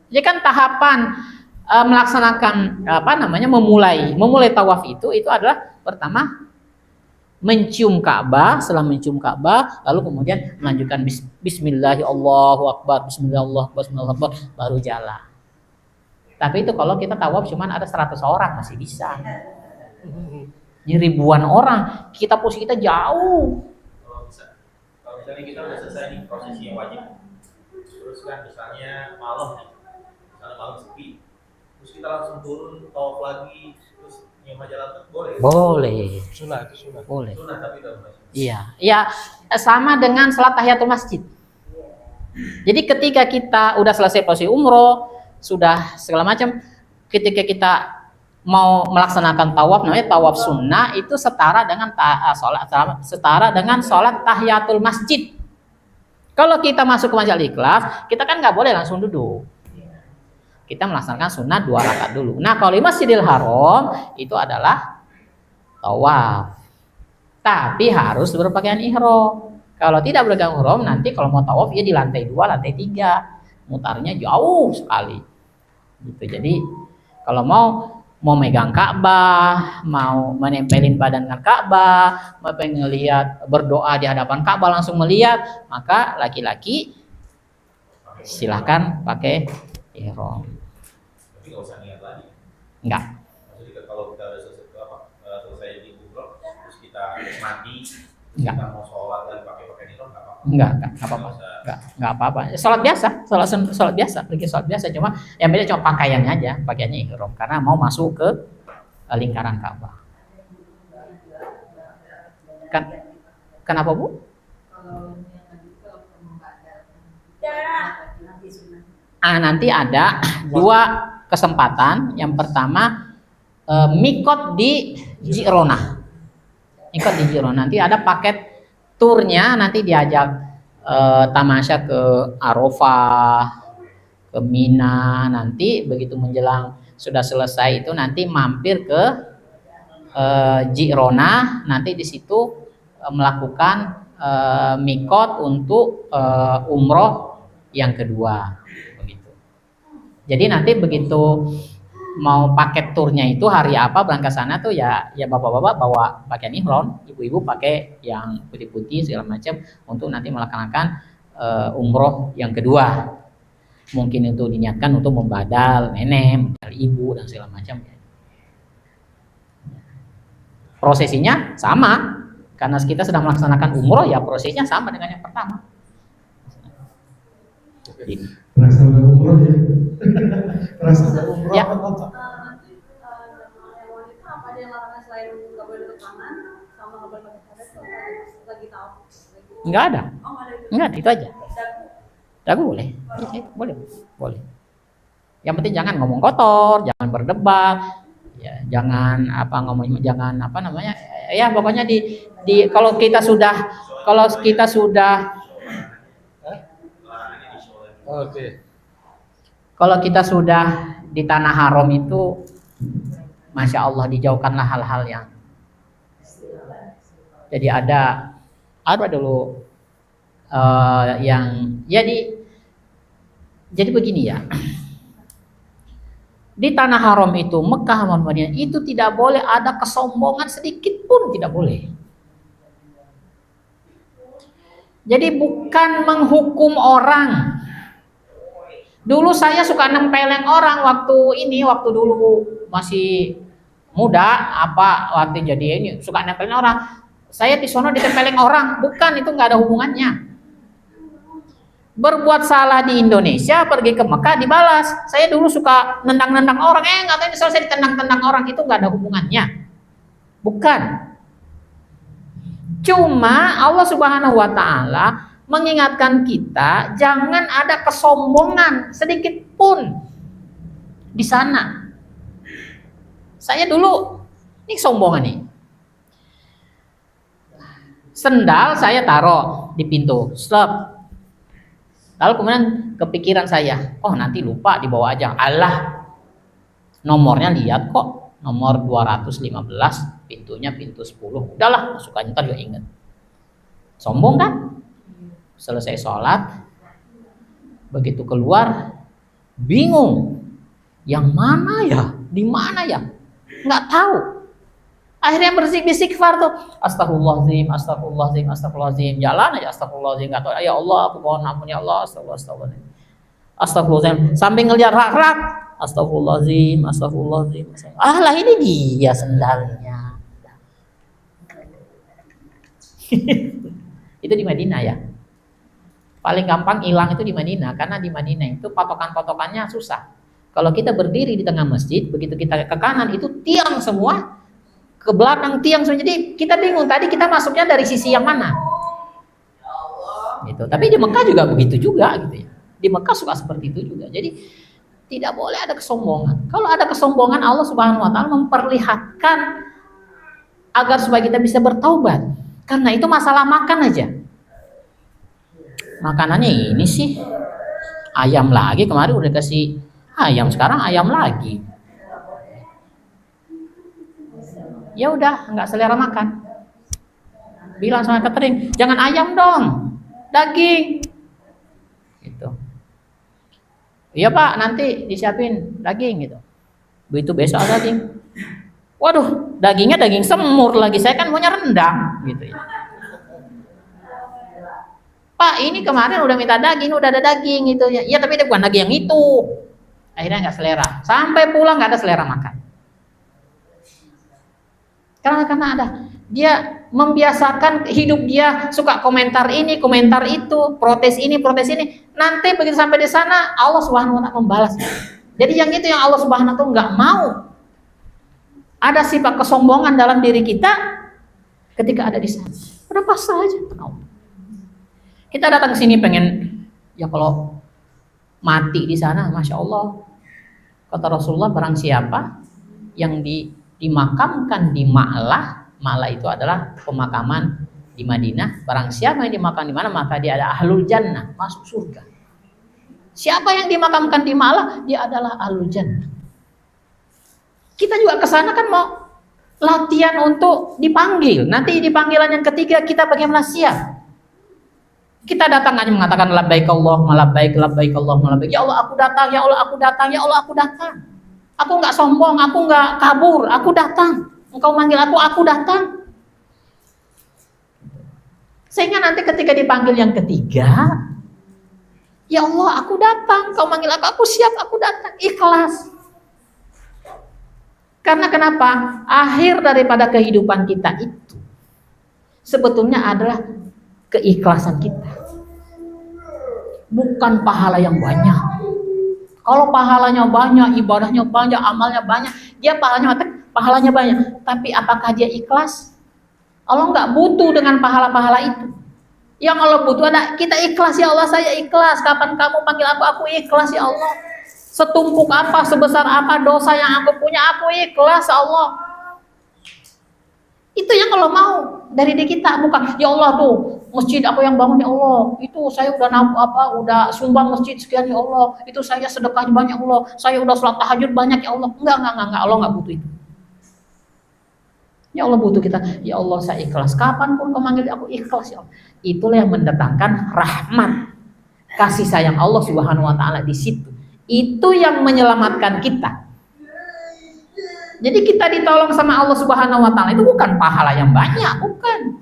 Jadi kan tahapan melaksanakan apa namanya memulai tawaf itu adalah pertama mencium Ka'bah, setelah mencium Ka'bah lalu kemudian melanjutkan bismillah Allahu akbar, bismillah Allahu akbar, bismillah Allahu akbar, baru jalan. Tapi itu kalau kita tawaf cuman ada 100 orang masih bisa. Ini ribuan orang, posisi kita jauh. Kalau misalnya kita udah selesai nih prosesi yang wajib, terus kan misalnya malam sepi, terus kita langsung turun tawaf lagi, terus nyewa jalan tuh boleh? Boleh. Sunnah itu sunnah. Boleh. Sunnah tapi udah mulai. Iya, ya sama dengan salat tahiyatul masjid. Jadi ketika kita udah selesai prosesi umroh, sudah segala macam, ketika kita mau melaksanakan tawaf, namanya tawaf sunnah, itu setara dengan sholat tahiyatul masjid. Kalau kita masuk ke Masjidil Ikhlas, kita kan nggak boleh langsung duduk. Kita melaksanakan sunnah 2 rakaat dulu. Nah kalau di Masjidil Haram itu adalah tawaf, tapi harus berpakaian ihram. Kalau tidak berpakaian ihram, nanti kalau mau tawaf ya di lantai 2, lantai 3, mutarnya jauh sekali. Gitu. Jadi kalau mau megang Ka'bah, mau menempelin badan dengan Ka'bah, mau pengen ngelihat berdoa di hadapan Ka'bah langsung melihat, maka laki-laki silahkan pakai ihram. Tapi nggak usah niat lagi. Enggak. Maksudnya kalau kita udah selesai di umroh, terus kita mandi, Enggak. kita mau sholat lagi pakai ihram nggak apa-apa. Enggak apa-apa. Enggak apa-apa. Sholat biasa, pergi sholat biasa, cuma yang beda cuma pakaiannya aja, pakaiannya ihram karena mau masuk ke lingkaran Ka'bah. Kenapa Bu? Nanti ada 2 kesempatan. Yang pertama mikot di Jirona. Mikot di Jirona. Nanti ada paket turnya, nanti diajak tamasya ke Arafah, ke Mina. Nanti begitu menjelang sudah selesai itu nanti mampir ke Jirona, nanti di situ melakukan mikot untuk umroh yang kedua, begitu. Jadi nanti begitu mau paket turnya itu hari apa berangkat sana tuh ya bapak-bapak bawa pakaian ihram, ibu-ibu pakai yang putih-putih segala macam untuk nanti melaksanakan umroh yang kedua. Mungkin itu diniatkan untuk membadal nenek, membadal ibu dan segala macam. Prosesinya sama karena kita sedang melaksanakan umroh ya prosesnya sama dengan yang pertama. Rasa udah umroh ya. Rasa udah umroh. Ya. Nanti yang wanita apa aja yang larangan selain nggak boleh duduk kanan sama nggak boleh pakai karet lagi tahu? Enggak ada. Oh nggak ada itu. Enggak, itu aja. Dagu boleh. Oke, boleh. Yang penting jangan ngomong kotor, jangan berdebat, ya, jangan ya pokoknya di kalau kita sudah kalau kita sudah di tanah haram itu, masya Allah dijauhkanlah hal-hal yang jadi ada dulu yang jadi begini ya, di tanah haram itu Mekah dan Madinah itu tidak boleh ada kesombongan sedikit pun, tidak boleh. Jadi bukan menghukum orang. Dulu saya suka nempeleng orang waktu dulu masih muda waktu jadi ini suka nempeleng orang. Saya di sono ditempeleng orang, bukan, itu nggak ada hubungannya. Berbuat salah di Indonesia, pergi ke Mekah dibalas. Saya dulu suka nendang-nendang orang, nggak tahu saya ditendang-tendang orang, itu nggak ada hubungannya. Bukan. Cuma Allah Subhanahu wa Ta'ala mengingatkan kita jangan ada kesombongan sedikit pun di sana. Saya dulu ini sombongan nih. Sendal saya taruh di pintu, stop. Lalu kemudian kepikiran saya, nanti lupa dibawa aja. Allah, nomornya lihat kok, nomor 215, pintunya pintu 10. Udahlah, masukannya ntar juga ingat. Sombong kan? Selesai sholat, begitu keluar bingung, yang mana ya, di mana ya, nggak tahu. Akhirnya beristighfar tuh, astagfirullahaladzim, astagfirullahaladzim, astagfirullahaladzim, jalan aja astagfirullahaladzim, nggak tahu, ya Allah, aku mohon ampun ya Allah, astagfirullahaladzim, astagfirullahaladzim, sambil ngeliat rak-rak, astagfirullahaladzim, astagfirullahaladzim, lah ini dia sendalnya. Itu di Madinah ya. Paling gampang hilang itu di Madinah, karena di Madinah itu patokan-patokannya susah. Kalau kita berdiri di tengah masjid, begitu kita ke kanan itu tiang semua, ke belakang tiang semua. Jadi kita bingung tadi kita masuknya dari sisi yang mana. Gitu. Tapi di Mekah juga begitu juga gitu ya. Di Mekah suka seperti itu juga. Jadi tidak boleh ada kesombongan. Kalau ada kesombongan, Allah Subhanahu wa Ta'ala memperlihatkan agar supaya kita bisa bertaubat. Karena itu masalah makan aja. Makanannya ini sih ayam lagi, kemarin udah kasih ayam, sekarang ayam lagi. Ya udah nggak selera makan. Bilang sama catering, jangan ayam dong, daging. Gitu. Iya Pak, nanti disiapin daging gitu. Begitu besok ada daging. Waduh, dagingnya daging semur lagi. Saya kan maunya rendang gitu ya. Pak, ini kemarin udah minta daging, udah ada daging gitu ya. Iya, tapi dia bukan daging yang itu. Akhirnya nggak selera. Sampai pulang nggak ada selera makan. Karena ada dia membiasakan hidup dia suka komentar ini, komentar itu, protes ini, protes ini. Nanti begitu sampai di sana Allah Subhanahu wa Ta'ala membalas. Jadi yang itu yang Allah Subhanahu wa Ta'ala nggak mau. Ada sifat kesombongan dalam diri kita ketika ada di sana. Udah pasrah aja. Kita datang ke sini pengen, ya kalau mati di sana, masya Allah, kata Rasulullah, barang siapa yang dimakamkan di Ma'lah itu adalah pemakaman di Madinah. Barang siapa yang dimakamkan di mana, maka dia ada ahlul jannah, masuk surga. Siapa yang dimakamkan di Ma'lah, dia adalah ahlul jannah. Kita juga ke sana kan mau latihan untuk dipanggil. Nanti di panggilan yang ketiga kita bagaimana siap. Kita datang hanya mengatakan labbaik Allahumma labbaik, labbaik Allahumma labbaik. Ya Allah aku datang, ya Allah aku datang, ya Allah aku datang. Aku nggak sombong, aku nggak kabur, aku datang. Engkau manggil aku datang. Sehingga nanti ketika dipanggil yang ketiga, ya Allah aku datang, kau manggil aku siap, aku datang, ikhlas. Karena kenapa? Akhir daripada kehidupan kita itu sebetulnya adalah keikhlasan kita, bukan pahala yang banyak. Kalau pahalanya banyak, ibadahnya banyak, amalnya banyak, dia pahalanya banyak. Tapi apakah dia ikhlas? Allah nggak butuh dengan pahala-pahala itu. Yang Allah butuh ada kita ikhlas, ya Allah saya ikhlas. Kapan kamu panggil aku ikhlas ya Allah. Setumpuk apa, sebesar apa dosa yang aku punya, aku ikhlas ya Allah. Itu yang kalau mau dari diri kita, bukan ya Allah tuh masjid aku yang bangun ya Allah, itu saya udah sumbang masjid sekian ya Allah, itu saya sedekahnya banyak ya Allah, saya udah sholat tahajud banyak ya Allah. Enggak, Allah nggak butuh itu. Ya Allah butuh kita, ya Allah saya ikhlas. Kapanpun kau manggil aku ikhlas ya Allah. Itulah yang mendatangkan rahmat, kasih sayang Allah Subhanahu wa taala di situ. Itu yang menyelamatkan kita. Jadi kita ditolong sama Allah Subhanahu wa taala itu bukan pahala yang banyak, bukan.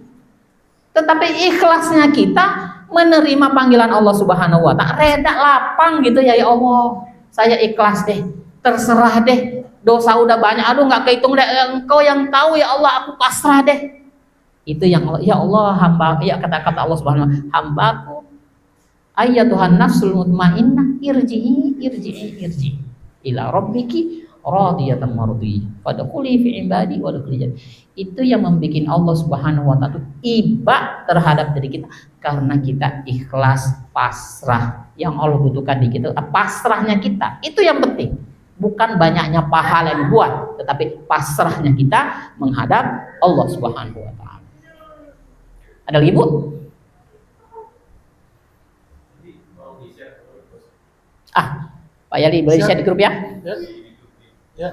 Tetapi ikhlasnya kita menerima panggilan Allah Subhanahu wa taala, reda lapang gitu ya Allah. Saya ikhlas deh, terserah deh. Dosa udah banyak, aduh nggak kehitung deh. Engkau yang tahu ya Allah, aku pasrah deh. Itu yang Allah, ya Allah hamba, ya kata-kata Allah Subhanahu wa taala, hambaku ayyatuhan nafsul mutmainnah irji'i ila rabbiki radiyatan mardiyah fadkhuli fi ibadi wadkhuli jannah. Itu yang membuat Allah Subhanahu wa taala iba terhadap diri kita karena kita ikhlas pasrah. Yang Allah butuhkan di kita pasrahnya kita. Itu yang penting. Bukan banyaknya pahala yang dibuat, tetapi pasrahnya kita menghadap Allah Subhanahu wa taala. Ada lagi, Bu? Pak Yali boleh share di grup ya? Ya.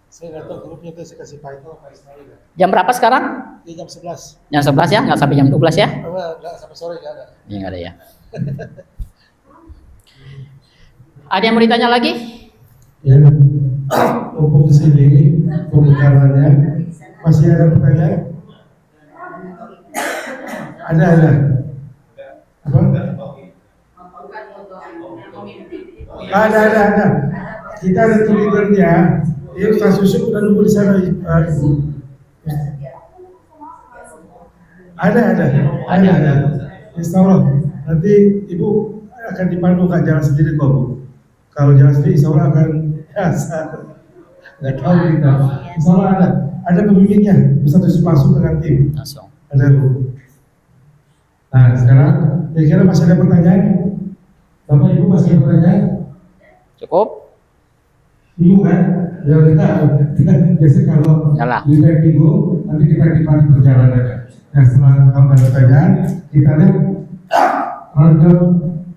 Saya nggak tahu grupnya itu, saya kasih Pak itu Pak Ismail. Jam berapa sekarang? Di jam 11. Jam 11 ya, nggak sampai jam 12 ya? Nggak sampai sore nggak ada. Ya nggak ada ya. Ada yang mau ditanya lagi? Ya, untuk di sini pembukaannya masih ada pertanyaan? Ada. Apa? Ada. Kita ada Twitternya. Ya, Ustaz Yusuf udah nunggu di sana, Ibu. Ada. Insya Allah. Nanti Ibu akan dipandu, nggak jalan sendiri kok, Bu. Kalau jalan sendiri, insya Allah akan nggak tahu kita. Insya Allah ada pemimpinnya. Ustaz Yusuf langsung dengan tim. Ada, Bu. Nah, sekarang kira-kira masih ada pertanyaan? Bapak Ibu masih ada pertanyaan? Cukup? Bingung kan? Ya kita biasa kalau kita bingung, nanti kita dipandu perjalanannya. Nah, setelah kalau ada pertanyaan, kita lihat rangkaian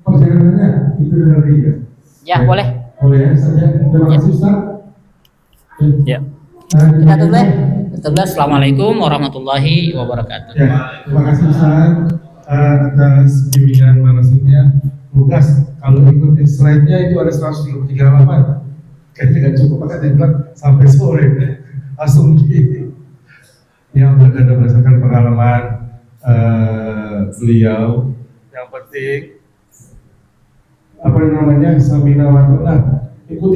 perjalanannya itu dari dia. Ya, boleh. Boleh ya, saja. Terima kasih Ustaz. Ya. Kita tutup ya. Assalamualaikum warahmatullahi wabarakatuh. Ya, terima kasih Ustaz atas bimbingan manasiknya. Tugas kalau ikutin slide-nya itu ada 133 halaman. Kayaknya nggak cukup, maka dia bilang sampai sore langsung yang berdasarkan pengalaman beliau. Yang penting apa namanya samina wa ta'ala, ikuti